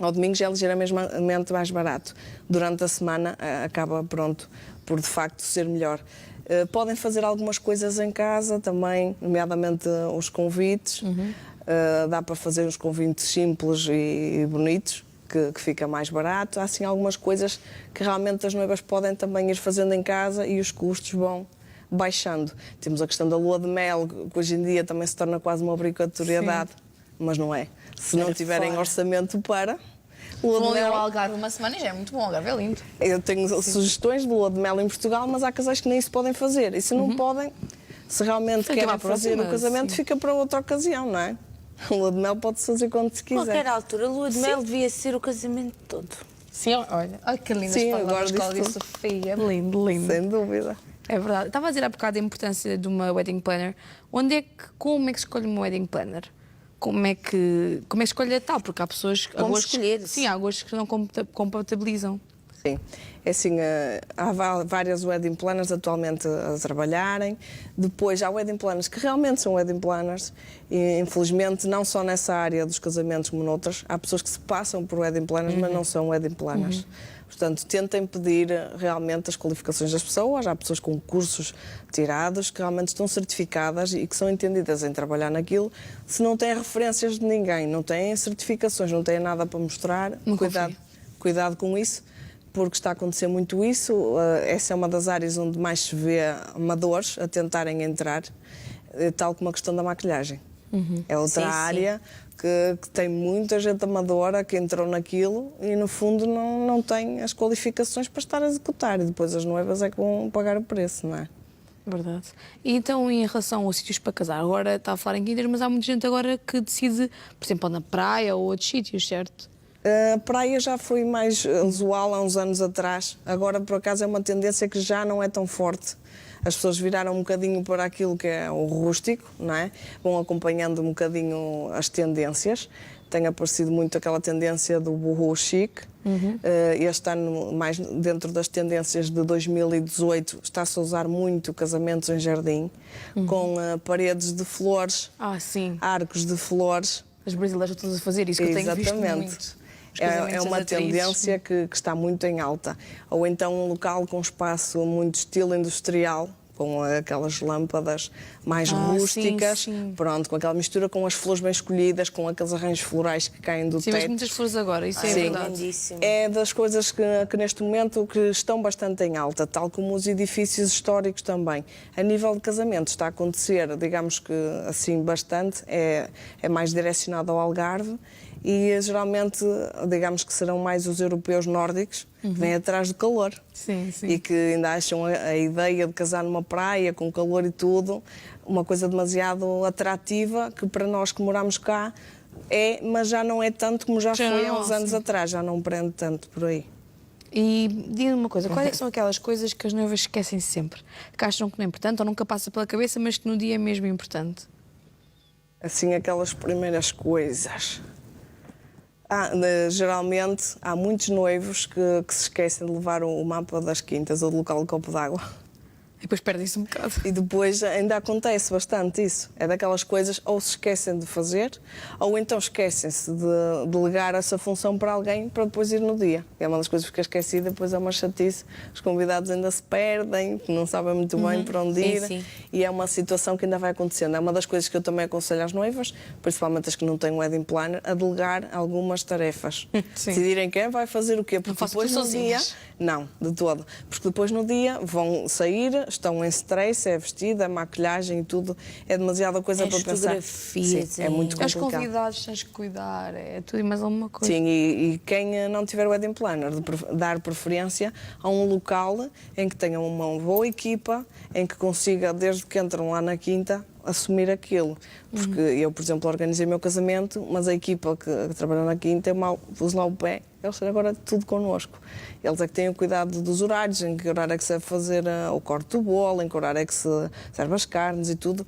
C: Ao domingo já é ligeiramente mais barato. Durante a semana acaba, pronto, por de facto ser melhor. Podem fazer algumas coisas em casa também, nomeadamente os convites. Dá para fazer uns convites simples e bonitos, que fica mais barato. Há assim algumas coisas que realmente as noivas podem também ir fazendo em casa e os custos vão baixando. Temos a questão da lua de mel, que hoje em dia também se torna quase uma obrigatoriedade, mas não é. Se não tiverem orçamento para... Lua de
B: Vão
C: mel,
B: ao Algarve uma semana e já é muito bom, o Algarve é lindo.
C: eu tenho sugestões de lua de mel em Portugal, mas há casais que nem isso podem fazer. E se não podem, se realmente
B: Fica
C: querem
B: para a
C: fazer
B: próxima,
C: o casamento,
B: sim.
C: fica para outra ocasião, não é? A lua de mel pode-se fazer quando se quiser.
A: Qualquer altura, a lua de mel devia ser o casamento todo.
B: Sim, olha. Ai, que lindas
C: Sim, eu
B: palavras,
C: gosto
B: Cláudia
C: disso
B: Sofia. Lindo, lindo.
C: Sem dúvida.
B: É verdade. Estava a dizer há bocado a importância de uma wedding planner. Como é que se escolhe uma wedding planner? Como é que escolhe a tal? Porque há pessoas que...
A: Como escolher?
B: Sim, há gostos que não compatibilizam.
C: Sim, é assim, há várias wedding planners atualmente a trabalharem. Depois há wedding planners que realmente são wedding planners e, infelizmente, não só nessa área dos casamentos como noutras. Há pessoas que se passam por wedding planners, mas não são wedding planners. Portanto, tentem pedir realmente as qualificações das pessoas. Há pessoas com cursos tirados que realmente estão certificadas e que são entendidas em trabalhar naquilo. Se não têm referências de ninguém, não têm certificações, não têm nada para mostrar, cuidado com isso, porque está a acontecer muito isso. Essa é uma das áreas onde mais se vê amadores a tentarem entrar, tal como a questão da maquilhagem. É outra área que tem muita gente amadora que entrou naquilo e, no fundo, não tem as qualificações para estar a executar. E depois as noivas é que vão pagar o preço, não é?
B: Verdade. E então, em relação aos sítios para casar, agora está a falar em quintas, mas há muita gente agora que decide, por exemplo, na praia ou outros sítios, certo?
C: A praia já foi mais usual há uns anos atrás. Agora, por acaso, é uma tendência que já não é tão forte. As pessoas viraram um bocadinho para aquilo que é o rústico, não é? Vão acompanhando um bocadinho as tendências. Tem aparecido muito aquela tendência do boho chic. Este ano, mais dentro das tendências de 2018, está-se a usar muito casamentos em jardim, com paredes de flores,
B: Sim.
C: arcos de flores.
B: As brasileiras estão todas a fazer isso, que eu tenho visto muito.
C: É uma tendência que está muito em alta. Ou então um local com espaço muito estilo industrial, com aquelas lâmpadas mais rústicas,
B: sim.
C: Pronto, com aquela mistura com as flores bem escolhidas, com aqueles arranjos florais que caem do
B: Sim, mas
C: teto.
B: muitas flores agora, isso é
C: Sim.
B: verdade.
A: Lindíssimo.
C: É das coisas que neste momento que estão bastante em alta, tal como os edifícios históricos também. A nível de casamento está a acontecer, digamos que assim bastante, é mais direcionado ao Algarve e geralmente, digamos que serão mais os europeus nórdicos que vêm atrás do calor.
B: Sim, sim.
C: E que ainda acham a ideia de casar numa praia com calor e tudo uma coisa demasiado atrativa, que para nós que moramos cá mas já não é tanto como já foi há uns anos atrás, já não prende tanto por aí.
B: E diga-me uma coisa, quais é que são aquelas coisas que as noivas esquecem sempre? Que acham que não é importante ou nunca passa pela cabeça, mas que no dia é mesmo importante?
C: Assim, aquelas primeiras coisas. Geralmente há muitos noivos que se esquecem de levar o mapa das quintas ou do local de copo d'água.
B: E depois perdem-se um bocado.
C: E depois ainda acontece bastante isso. É daquelas coisas ou se esquecem de fazer, ou então esquecem-se de delegar essa função para alguém para depois ir no dia. É uma das coisas que fica esquecida, depois é uma chatice. Os convidados ainda se perdem, não sabem muito bem para onde ir.
A: Sim.
C: E é uma situação que ainda vai acontecendo. É uma das coisas que eu também aconselho às noivas, principalmente as que não têm um wedding planner, a delegar algumas tarefas. Decidirem quem vai fazer o quê. Porque depois no dia... Não, de todo. Porque depois no dia vão sair, estão em stress, é vestida, a maquilhagem e tudo, é demasiada coisa para pensar.
A: Sim,
C: é muito
B: Os
C: complicado.
B: convidados tens que cuidar, é tudo e mais alguma coisa.
C: Sim, e quem não tiver wedding planner, dar preferência a um local em que tenha uma boa equipa, em que consiga, desde que entram lá na quinta, assumir aquilo. Porque eu, por exemplo, organizei o meu casamento, mas a equipa que trabalhou na quinta, eu mal pus lá o pé, eles têm agora tudo connosco. Eles é que têm o cuidado dos horários, em que horário é que se deve fazer o corte do bolo, em que horário é que se serve as carnes e tudo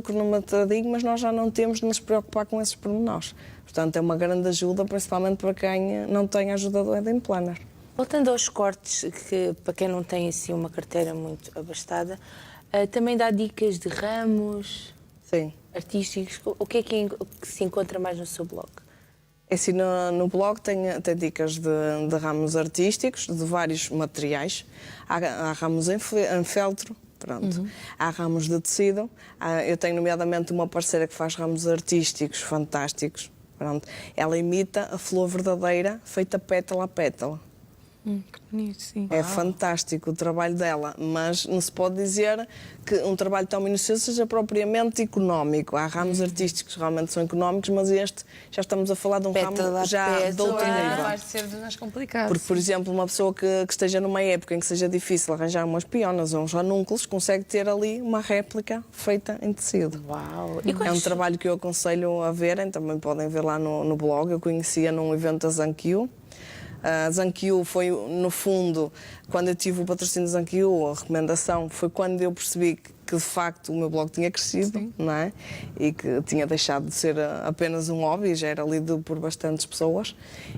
C: cronometradinho, mas nós já não temos de nos preocupar com esses pormenores. Portanto, é uma grande ajuda, principalmente para quem não tem a ajuda do wedding planner.
A: Voltando aos cortes, que para quem não tem assim uma carteira muito abastada, também dá dicas de ramos artísticos. O que é que se encontra mais no seu blog?
C: Assim, no blog tem dicas de ramos artísticos, de vários materiais. Há ramos em feltro, pronto. Há ramos de tecido. Eu tenho, nomeadamente, uma parceira que faz ramos artísticos fantásticos. Pronto. Ela imita a flor verdadeira, feita pétala a pétala.
B: Que bonito, sim.
C: É fantástico o trabalho dela, mas não se pode dizer que um trabalho tão minucioso seja propriamente económico. Há ramos artísticos que realmente são económicos, mas este já estamos a falar de um
A: Pétala
C: ramo
A: a
C: já de
A: pétala.
C: outro nível.
B: Vai ser dos mais complicados.
C: Porque, por exemplo, uma pessoa que esteja numa época em que seja difícil arranjar umas pionas ou uns ranúnculos, consegue ter ali uma réplica feita em tecido.
A: Uau!
C: É um trabalho que eu aconselho a verem, também podem ver lá no blog. Eu conhecia num evento da Zankyu. A Zankyu foi, no fundo, quando eu tive o patrocínio da Zankyu, a recomendação, foi quando eu percebi que de facto o meu blog tinha crescido, não é? E que tinha deixado de ser apenas um hobby, já era lido por bastantes pessoas.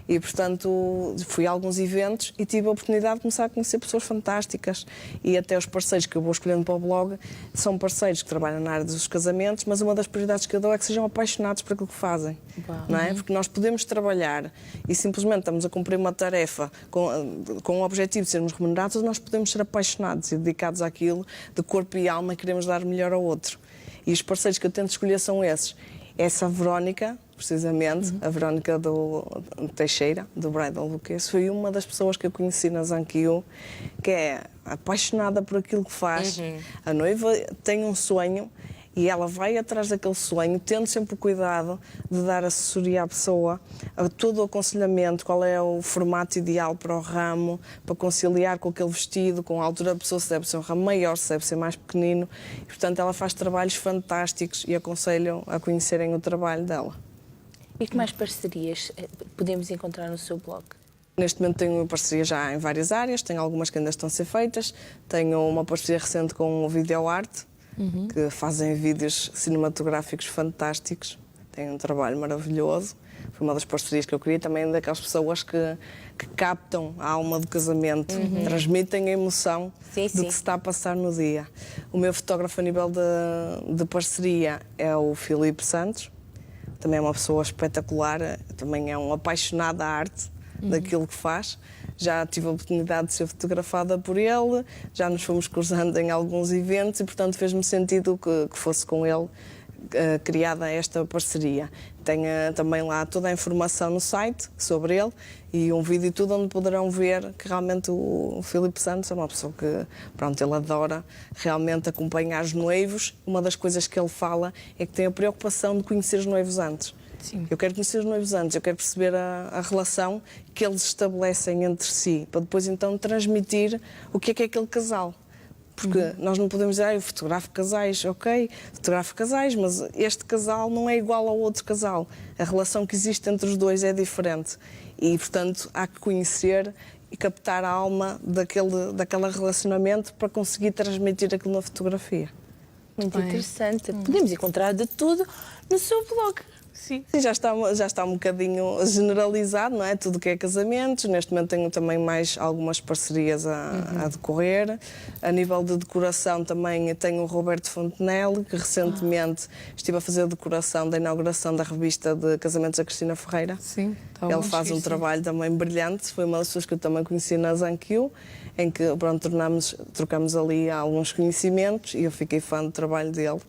C: E, portanto, fui a alguns eventos e tive a oportunidade de começar a conhecer pessoas fantásticas. E até os parceiros que eu vou escolhendo para o blog são parceiros que trabalham na área dos casamentos, mas uma das prioridades que eu dou é que sejam apaixonados por aquilo que fazem. Não é? Porque nós podemos trabalhar e simplesmente estamos a cumprir uma tarefa com o objetivo de sermos remunerados, ou nós podemos ser apaixonados e dedicados àquilo de corpo e alma, queremos dar melhor ao outro. E os parceiros que eu tento escolher são esses. Essa Verónica, precisamente, a Verónica do Teixeira, do Bridal Bouquets, foi uma das pessoas que eu conheci na Zankyu, que é apaixonada por aquilo que faz. A noiva tem um sonho e ela vai atrás daquele sonho, tendo sempre o cuidado de dar assessoria à pessoa, a todo o aconselhamento, qual é o formato ideal para o ramo, para conciliar com aquele vestido, com a altura da pessoa, se deve ser um ramo maior, se deve ser mais pequenino. E, portanto, ela faz trabalhos fantásticos e aconselho a conhecerem o trabalho dela.
A: E que mais parcerias podemos encontrar no seu blog?
C: Neste momento tenho parceria já em várias áreas, tenho algumas que ainda estão a ser feitas, tenho uma parceria recente com o Videoarte, que fazem vídeos cinematográficos fantásticos, tem um trabalho maravilhoso. Foi uma das parcerias que eu queria, também daquelas pessoas que captam a alma do casamento, transmitem a emoção do que se está a passar no dia. O meu fotógrafo a nível de parceria é o Filipe Santos, também é uma pessoa espetacular, também é um apaixonado à arte, daquilo que faz. Já tive a oportunidade de ser fotografada por ele, já nos fomos cruzando em alguns eventos e, portanto, fez-me sentido que fosse com ele criada esta parceria. Tenho também lá toda a informação no site sobre ele e um vídeo e tudo onde poderão ver que realmente o Filipe Santos é uma pessoa que, pronto, ele adora realmente acompanhar os noivos. Uma das coisas que ele fala é que tem a preocupação de conhecer os noivos antes.
B: Sim.
C: Eu quero conhecer os noivos antes, eu quero perceber a relação que eles estabelecem entre si, para depois então transmitir o que é aquele casal. Porque nós não podemos dizer, eu fotografo casais, ok, fotografo casais, mas este casal não é igual ao outro casal. A relação que existe entre os dois é diferente. E, portanto, há que conhecer e captar a alma daquele relacionamento para conseguir transmitir aquilo na fotografia.
A: Muito interessante. Podemos encontrar de tudo no seu blog.
B: Sim.
C: Sim, já está um bocadinho generalizado, não é? Tudo que é casamentos. Neste momento tenho também mais algumas parcerias a decorrer. A nível de decoração também tenho o Roberto Fontenelle, que recentemente estive a fazer a decoração da inauguração da revista de casamentos da Cristina Ferreira.
B: Sim.
C: Ele faz um trabalho também brilhante. Foi uma das pessoas que eu também conheci na Zankyu, em que, pronto, trocamos ali alguns conhecimentos e eu fiquei fã do trabalho dele.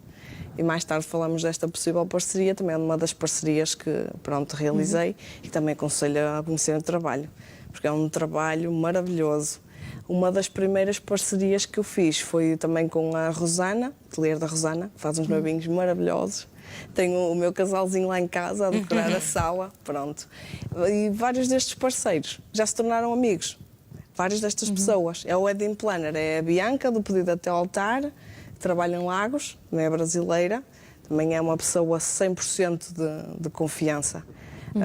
C: E mais tarde falamos desta possível parceria, também é uma das parcerias que, pronto, realizei e também aconselho a conhecer o trabalho, porque é um trabalho maravilhoso. Uma das primeiras parcerias que eu fiz foi também com a Rosana, ateliê da Rosana, que faz uns noivinhos maravilhosos. Tenho o meu casalzinho lá em casa a decorar a sala, pronto. E vários destes parceiros já se tornaram amigos, várias destas pessoas. É o wedding planner, é a Bianca, do Pedido até ao Altar, que trabalha em Lagos, não é brasileira, também é uma pessoa 100% de confiança.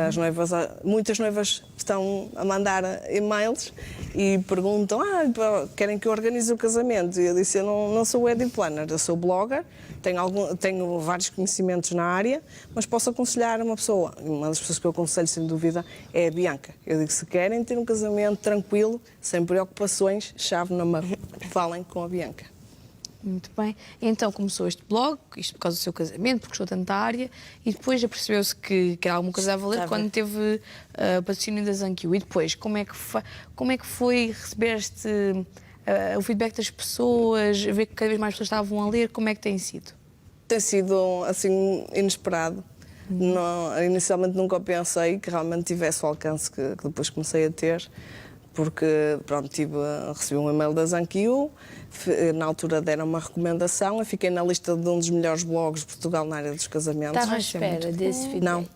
C: As noivas, muitas noivas estão a mandar e-mails e perguntam, querem que eu organize o casamento? E eu disse, eu não sou wedding planner, eu sou blogger, tenho vários conhecimentos na área, mas posso aconselhar uma pessoa. Uma das pessoas que eu aconselho, sem dúvida, é a Bianca. Eu digo, se querem ter um casamento tranquilo, sem preocupações, chave na mão, falem com a Bianca.
B: Muito bem. Então começou este blog, isto por causa do seu casamento, porque gostou tanto da área, e depois apercebeu-se que era alguma coisa a valer quando teve o patrocínio da Zankyu. E depois, como é que foi receber o feedback das pessoas, ver que cada vez mais pessoas estavam a ler, como é que tem sido?
C: Tem sido, assim, inesperado. Inicialmente nunca pensei que realmente tivesse o alcance que depois comecei a ter, porque pronto, recebi um e-mail da Zanquiu, na altura deram uma recomendação, eu fiquei na lista de um dos melhores blogs de Portugal na área dos casamentos.
A: Estava à espera desse feedback?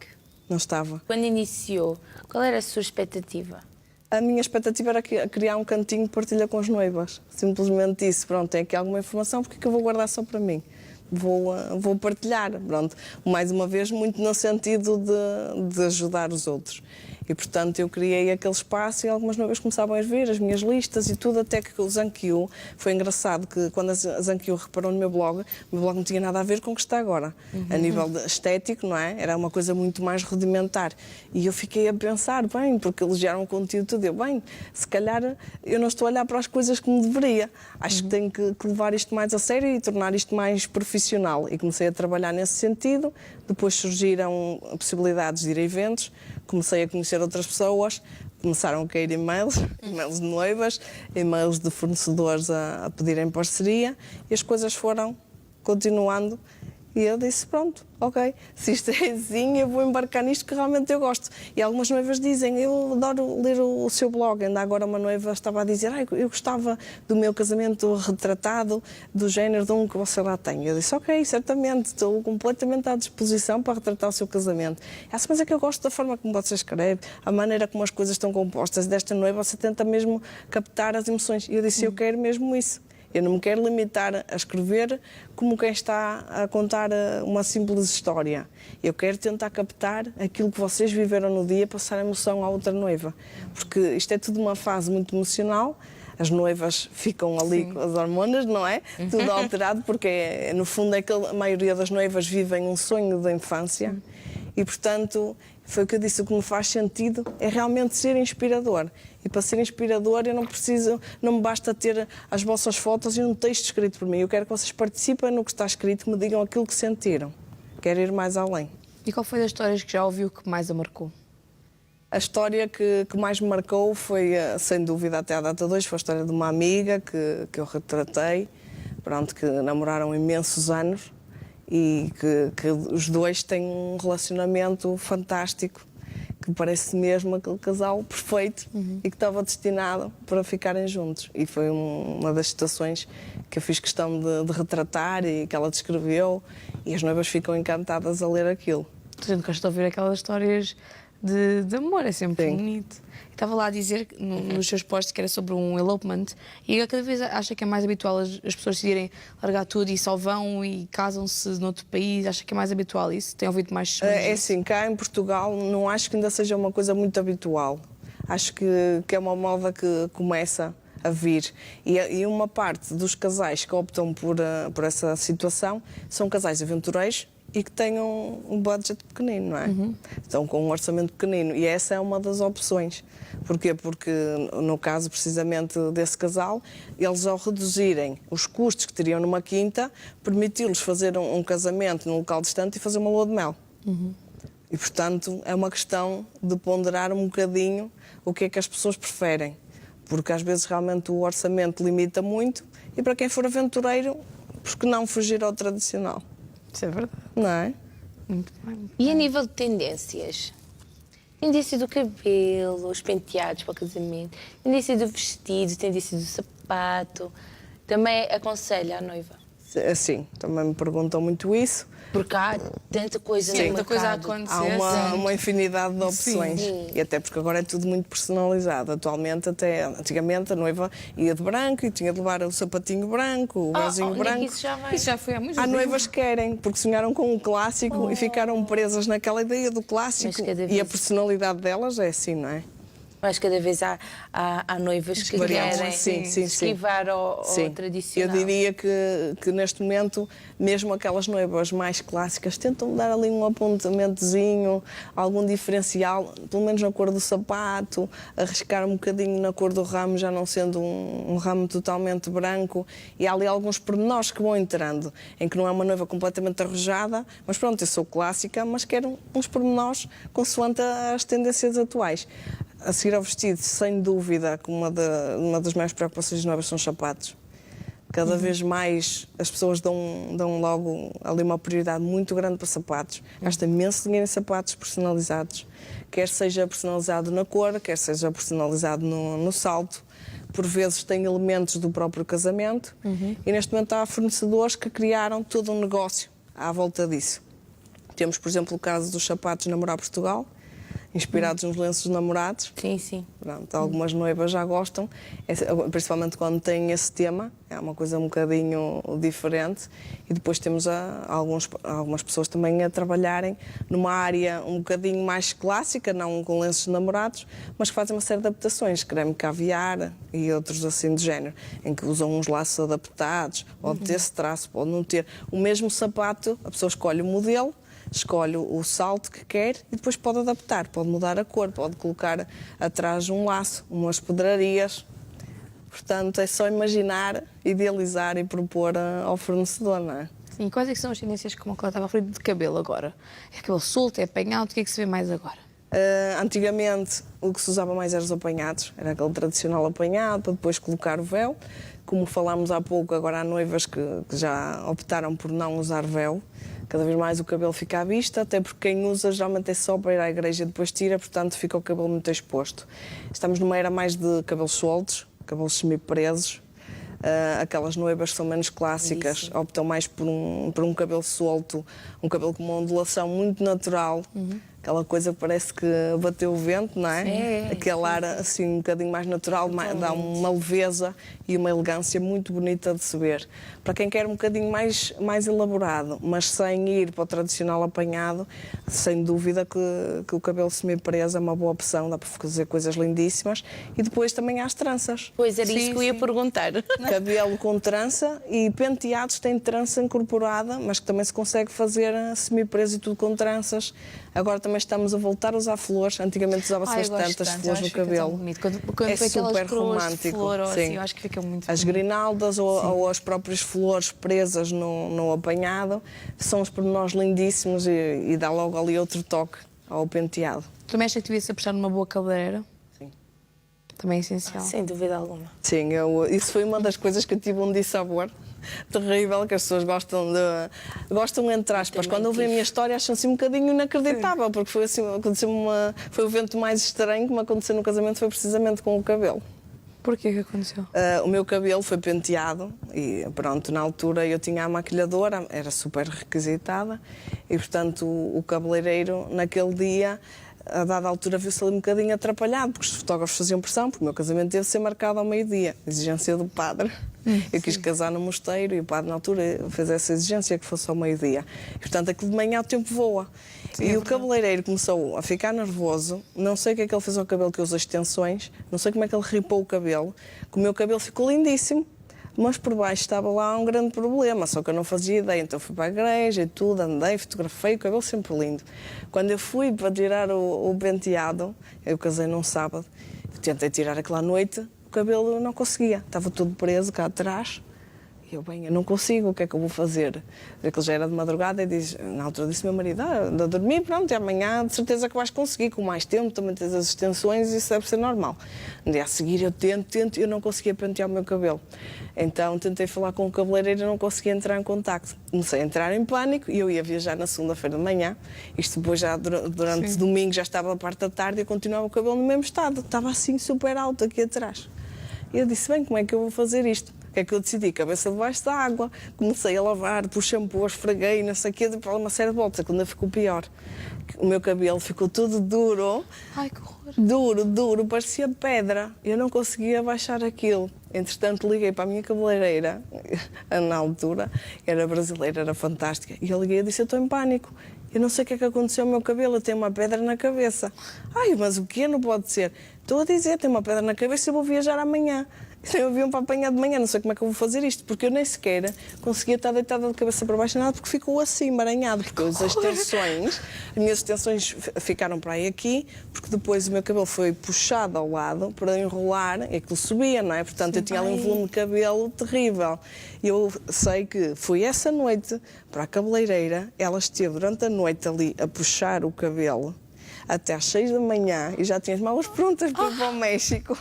C: Não estava.
A: Quando iniciou, qual era a sua expectativa?
C: A minha expectativa era criar um cantinho de partilha com as noivas. Simplesmente isso. Pronto, tem aqui alguma informação, porque que eu vou guardar só para mim? Vou partilhar. Pronto. Mais uma vez, muito no sentido de ajudar os outros. E, portanto, eu criei aquele espaço e algumas noivas começavam a vir, as minhas listas e tudo, até que o Zanquiu, foi engraçado que quando a Zanquiu reparou no meu blog não tinha nada a ver com o que está agora. A nível estético, não é? Era uma coisa muito mais rudimentar. E eu fiquei a pensar, bem, porque elogiaram o conteúdo todo, bem, se calhar eu não estou a olhar para as coisas como deveria. Acho que tenho que levar isto mais a sério e tornar isto mais profissional. E comecei a trabalhar nesse sentido. Depois surgiram possibilidades de ir a eventos, comecei a conhecer outras pessoas, começaram a cair e-mails de noivas, e-mails de fornecedores a pedirem parceria e as coisas foram continuando. E eu disse, pronto, ok, se isto é assim, eu vou embarcar nisto que realmente eu gosto. E algumas noivas dizem, eu adoro ler o seu blog. Ainda agora uma noiva estava a dizer, eu gostava do meu casamento retratado, do género de um que você lá tem. Eu disse, ok, certamente, estou completamente à disposição para retratar o seu casamento. Mas é que eu gosto da forma como você escreve, a maneira como as coisas estão compostas. Desta noiva você tenta mesmo captar as emoções. E eu disse, eu quero mesmo isso. Eu não me quero limitar a escrever como quem está a contar uma simples história. Eu quero tentar captar aquilo que vocês viveram no dia, passar a emoção à outra noiva. Porque isto é tudo uma fase muito emocional. As noivas ficam ali com as hormonas, não é? Tudo alterado, porque no fundo é que a maioria das noivas vivem um sonho da infância. E, portanto, foi o que eu disse, o que me faz sentido é realmente ser inspirador. E para ser inspirador eu não me basta ter as vossas fotos e um texto escrito por mim. Eu quero que vocês participem no que está escrito, que me digam aquilo que sentiram. Quero ir mais além.
B: E qual foi das histórias que já ouviu que mais a marcou?
C: A história que mais me marcou foi, sem dúvida, até à data 2, foi a história de uma amiga que eu retratei, pronto, que namoraram imensos anos e que os dois têm um relacionamento fantástico, que parece mesmo aquele casal perfeito e que estava destinado para ficarem juntos. E foi uma das situações que eu fiz questão de retratar e que ela descreveu, e as noivas ficam encantadas a ler aquilo.
B: A gente gosta de ouvir aquelas histórias de amor, é sempre bonito. Estava lá a dizer nos seus posts que era sobre um elopement e cada vez acha que é mais habitual as pessoas decidirem largar tudo e só vão e casam-se noutro país. Acha que é mais habitual isso? Tem ouvido mais?
C: É assim, cá em Portugal não acho que ainda seja uma coisa muito habitual. Acho que é uma moda que começa a vir. E uma parte dos casais que optam por essa situação são casais aventureiros e que tenham um budget pequenino, não é? Estão com um orçamento pequenino. E essa é uma das opções. Porquê? Porque, no caso precisamente desse casal, eles ao reduzirem os custos que teriam numa quinta, permitiu-lhes fazer um casamento num local distante e fazer uma lua de mel. E, portanto, é uma questão de ponderar um bocadinho o que é que as pessoas preferem. Porque, às vezes, realmente o orçamento limita muito e, para quem for aventureiro, por que não fugir ao tradicional?
B: Isso é verdade.
C: Não é?
B: Muito bem.
A: E a nível de tendências? Tendência do cabelo, os penteados para o casamento, tendência do vestido, tendência do sapato. Também aconselha a noiva?
C: Sim, também me perguntam muito isso.
A: Porque há tanta coisa no
B: Tanta coisa a
A: mercado.
B: acontecer.
C: Há uma infinidade de opções.
A: Sim.
C: E até porque agora é tudo muito personalizado. Atualmente, antigamente, a noiva ia de branco e tinha de levar o sapatinho branco, o véuzinho branco.
A: Isso já vai.
B: Isso já foi há muito
C: Há
B: tempo.
C: noivas que querem, porque sonharam com um clássico e ficaram presas naquela ideia do clássico.
A: Mas cada
C: E
A: vez-
C: a personalidade delas é assim, não é?
A: Mas cada vez há noivas que
C: Variantes,
A: querem
C: sim.
A: esquivar ao
C: Sim.
A: tradicional.
C: Eu diria que neste momento, mesmo aquelas noivas mais clássicas, tentam dar ali um apontamentozinho, algum diferencial, pelo menos na cor do sapato, arriscar um bocadinho na cor do ramo, já não sendo um ramo totalmente branco. E há ali alguns pormenores que vão entrando, em que não é uma noiva completamente arrojada, mas pronto, eu sou clássica, mas quero uns pormenores consoante as tendências atuais. A seguir ao vestido, sem dúvida, que uma das maiores preocupações de noivas são os sapatos. Cada vez mais as pessoas dão logo ali uma prioridade muito grande para sapatos. Gastam imenso dinheiro em sapatos personalizados. Quer seja personalizado na cor, quer seja personalizado no salto. Por vezes tem elementos do próprio casamento. E neste momento há fornecedores que criaram todo um negócio à volta disso. Temos, por exemplo, o caso dos sapatos Namorar Portugal, inspirados nos lenços namorados.
A: Sim, sim.
C: Pronto, algumas noivas já gostam, principalmente quando têm esse tema, é uma coisa um bocadinho diferente. E depois temos algumas pessoas também a trabalharem numa área um bocadinho mais clássica, não com lenços namorados, mas que fazem uma série de adaptações, creme caviar e outros assim de género, em que usam uns laços adaptados, pode ter esse traço, pode não ter. O mesmo sapato, a pessoa escolhe o modelo, escolhe o salto que quer e depois pode adaptar, pode mudar a cor, pode colocar atrás um laço, umas pedrarias. Portanto, é só imaginar, idealizar e propor ao fornecedor, não é?
B: Sim, quais é que são as tendências, como ela estava a falar, de cabelo agora? É cabelo solto, é apanhado, o que é que se vê mais agora?
C: Antigamente, o que se usava mais eram os apanhados, era aquele tradicional apanhado, para depois colocar o véu. Como falámos há pouco, agora há noivas que já optaram por não usar véu. Cada vez mais o cabelo fica à vista, até porque quem usa geralmente é só para ir à igreja e depois tira, portanto fica o cabelo muito exposto. Estamos numa era mais de cabelos soltos, cabelos semi-presos. Aquelas noivas que são menos clássicas optam mais por um cabelo solto, um cabelo com uma ondulação muito natural. Aquela coisa que parece que bateu o vento, não é? Aquele ar assim um bocadinho mais natural, dá uma leveza e uma elegância muito bonita de se ver. Para quem quer um bocadinho mais elaborado, mas sem ir para o tradicional apanhado, sem dúvida que o cabelo semi-preso é uma boa opção, dá para fazer coisas lindíssimas. E depois também há as tranças.
A: Pois era isso que eu ia perguntar.
C: Cabelo com trança e penteados têm trança incorporada, mas que também se consegue fazer semi-preso e tudo com tranças. Agora também estamos a voltar a usar flores. Antigamente usava-se bastante as flores no cabelo.
B: Quando
C: É
B: foi aquelas
C: super
B: coroas
C: romântico.
B: de flor, ou
C: Sim.
B: assim, eu acho que fica muito
C: As
B: bonito.
C: grinaldas ou as próprias flores presas no apanhado são os pormenores lindíssimos e dá logo ali outro toque ao penteado.
B: Também achas que devia-se apostar numa boa cabeleireira?
C: Sim.
B: Também é essencial.
A: Sem dúvida alguma.
C: Sim, isso foi uma das coisas que eu tive um dissabor terrível, que as pessoas gostam entre aspas. Quando ouvem a minha história acham assim um bocadinho inacreditável, porque foi assim, foi o evento mais estranho que me aconteceu no casamento, foi precisamente com o cabelo.
B: Porquê que aconteceu?
C: O meu cabelo foi penteado e pronto, na altura eu tinha a maquilhadora, era super requisitada e portanto o cabeleireiro naquele dia, a dada altura, viu-se ali um bocadinho atrapalhado, porque os fotógrafos faziam pressão, porque o meu casamento teve de ser marcado ao meio-dia, exigência do padre. Eu quis casar no mosteiro e o padre na altura fez essa exigência que fosse ao meio-dia. E portanto aquilo de manhã o tempo voa. E o cabeleireiro começou a ficar nervoso, não sei o que é que ele fez ao cabelo, que usa extensões, não sei como é que ele ripou o cabelo, que o meu cabelo ficou lindíssimo, mas por baixo estava lá um grande problema, só que eu não fazia ideia, então fui para a igreja e tudo, andei, fotografei, o cabelo sempre lindo. Quando eu fui para tirar o penteado, eu casei num sábado, tentei tirar aquela noite, o cabelo não conseguia, estava todo preso cá atrás. E eu não consigo, o que é que eu vou fazer? Aquilo já era de madrugada e na altura disse meu marido, anda a dormir, pronto, e amanhã de certeza que vais conseguir, com mais tempo, também tens as extensões, isso deve ser normal. No dia a seguir eu tento, e eu não conseguia pentear o meu cabelo. Então tentei falar com o cabeleireiro e não conseguia entrar em contacto. Comecei a entrar em pânico e eu ia viajar na segunda-feira de manhã, isto depois já durante domingo já estava a parte da tarde e eu continuava o cabelo no mesmo estado, estava assim super alto aqui atrás. E eu disse, como é que eu vou fazer isto? O que é que eu decidi? Cabeça debaixo da água. Comecei a lavar, pus shampoo, esfreguei, não sei o quê, depois uma série de voltas. Quando ficou pior, o meu cabelo ficou tudo duro.
B: Ai, que horror.
C: Duro, parecia pedra. Eu não conseguia baixar aquilo. Entretanto, liguei para a minha cabeleireira, na altura, era brasileira, era fantástica. E eu liguei e disse, eu estou em pânico. Eu não sei o que é que aconteceu ao meu cabelo, eu tenho uma pedra na cabeça. Ai, mas o quê? Não pode ser. Estou a dizer, tenho uma pedra na cabeça e eu vou viajar amanhã. Eu vi um para apanhar de manhã, não sei como é que eu vou fazer isto, porque eu nem sequer conseguia estar deitada de cabeça para baixo, nada, porque ficou assim, emaranhado, porque as minhas extensões ficaram para aí aqui, porque depois o meu cabelo foi puxado ao lado para enrolar, e aquilo subia, não é? Portanto, eu tinha ali um volume de cabelo terrível. E eu sei que foi essa noite para a cabeleireira, ela esteve durante a noite ali a puxar o cabelo até às 6 da manhã e já tinha as malas prontas para ir para o México.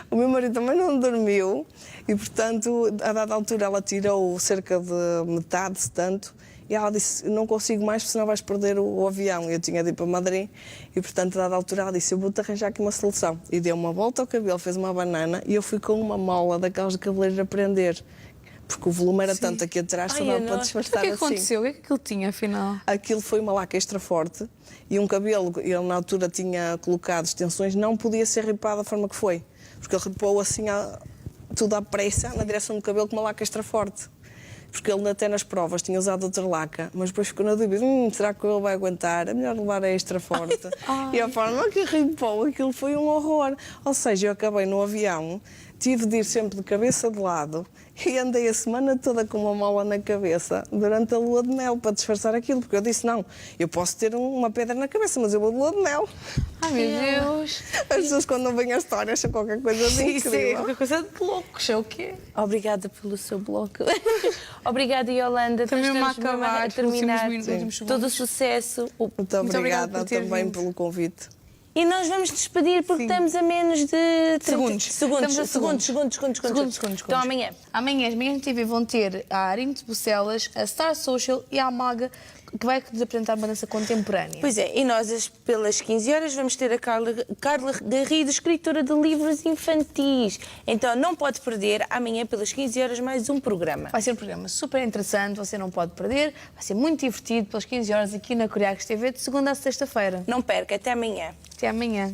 C: O meu marido também não dormiu e, portanto, a dada altura ela tirou cerca de metade, se tanto, e ela disse, não consigo mais, porque senão vais perder o avião. Eu tinha de ir para Madrid e, portanto, a dada altura ela disse, eu vou-te arranjar aqui uma solução. E deu uma volta ao cabelo, fez uma banana e eu fui com uma mola daquelas de cabeleireiros a prender. Porque o volume era tanto aqui atrás, só dava para disfarçar
B: O que é que
C: assim.
B: aconteceu? O que é que aquilo tinha, afinal?
C: Aquilo foi uma laca extra forte e um cabelo, ele na altura tinha colocado extensões, não podia ser ripado da forma que foi. Porque ele ripou assim tudo à pressa, na direção do cabelo, com uma laca extra forte. Porque ele até nas provas tinha usado outra laca, mas depois ficou na dúvida, será que ele vai aguentar? É melhor levar a extra forte. E a forma que ripou, aquilo foi um horror. Ou seja, eu acabei no avião, tive de ir sempre de cabeça de lado e andei a semana toda com uma mola na cabeça durante a lua de mel para disfarçar aquilo, porque eu disse, não, eu posso ter uma pedra na cabeça, mas eu vou de lua de mel.
B: Ai, meu Deus.
C: As pessoas quando não veem a história acham qualquer coisa de
B: Sim,
C: incrível.
B: qualquer coisa de loucos, é o quê?
A: Obrigada pelo seu bloco. Obrigada, Yolanda.
B: Também
A: Estamos
B: me acabar,
A: a terminar.
B: últimos minutos,
A: Todo o sucesso.
C: Muito
B: obrigada
C: obrigada
B: por ter
C: também
B: vindo.
C: pelo convite.
A: E nós vamos despedir porque estamos a menos de 30
B: Segundos. Estamos a
A: segundos. Então amanhã.
B: Amanhã as manhãs de TV vão ter a Arinho de Bucelas, a Star Social e a Amaga, que vai nos apresentar uma dança contemporânea.
A: Pois é, e nós pelas 15 horas vamos ter a Carla Garrido, escritora de livros infantis. Então não pode perder, amanhã pelas 15 horas mais um programa.
B: Vai ser um programa super interessante, você não pode perder, vai ser muito divertido pelas 15 horas aqui na Coreacos TV de segunda a sexta-feira.
A: Não perca, até amanhã.
B: Até amanhã.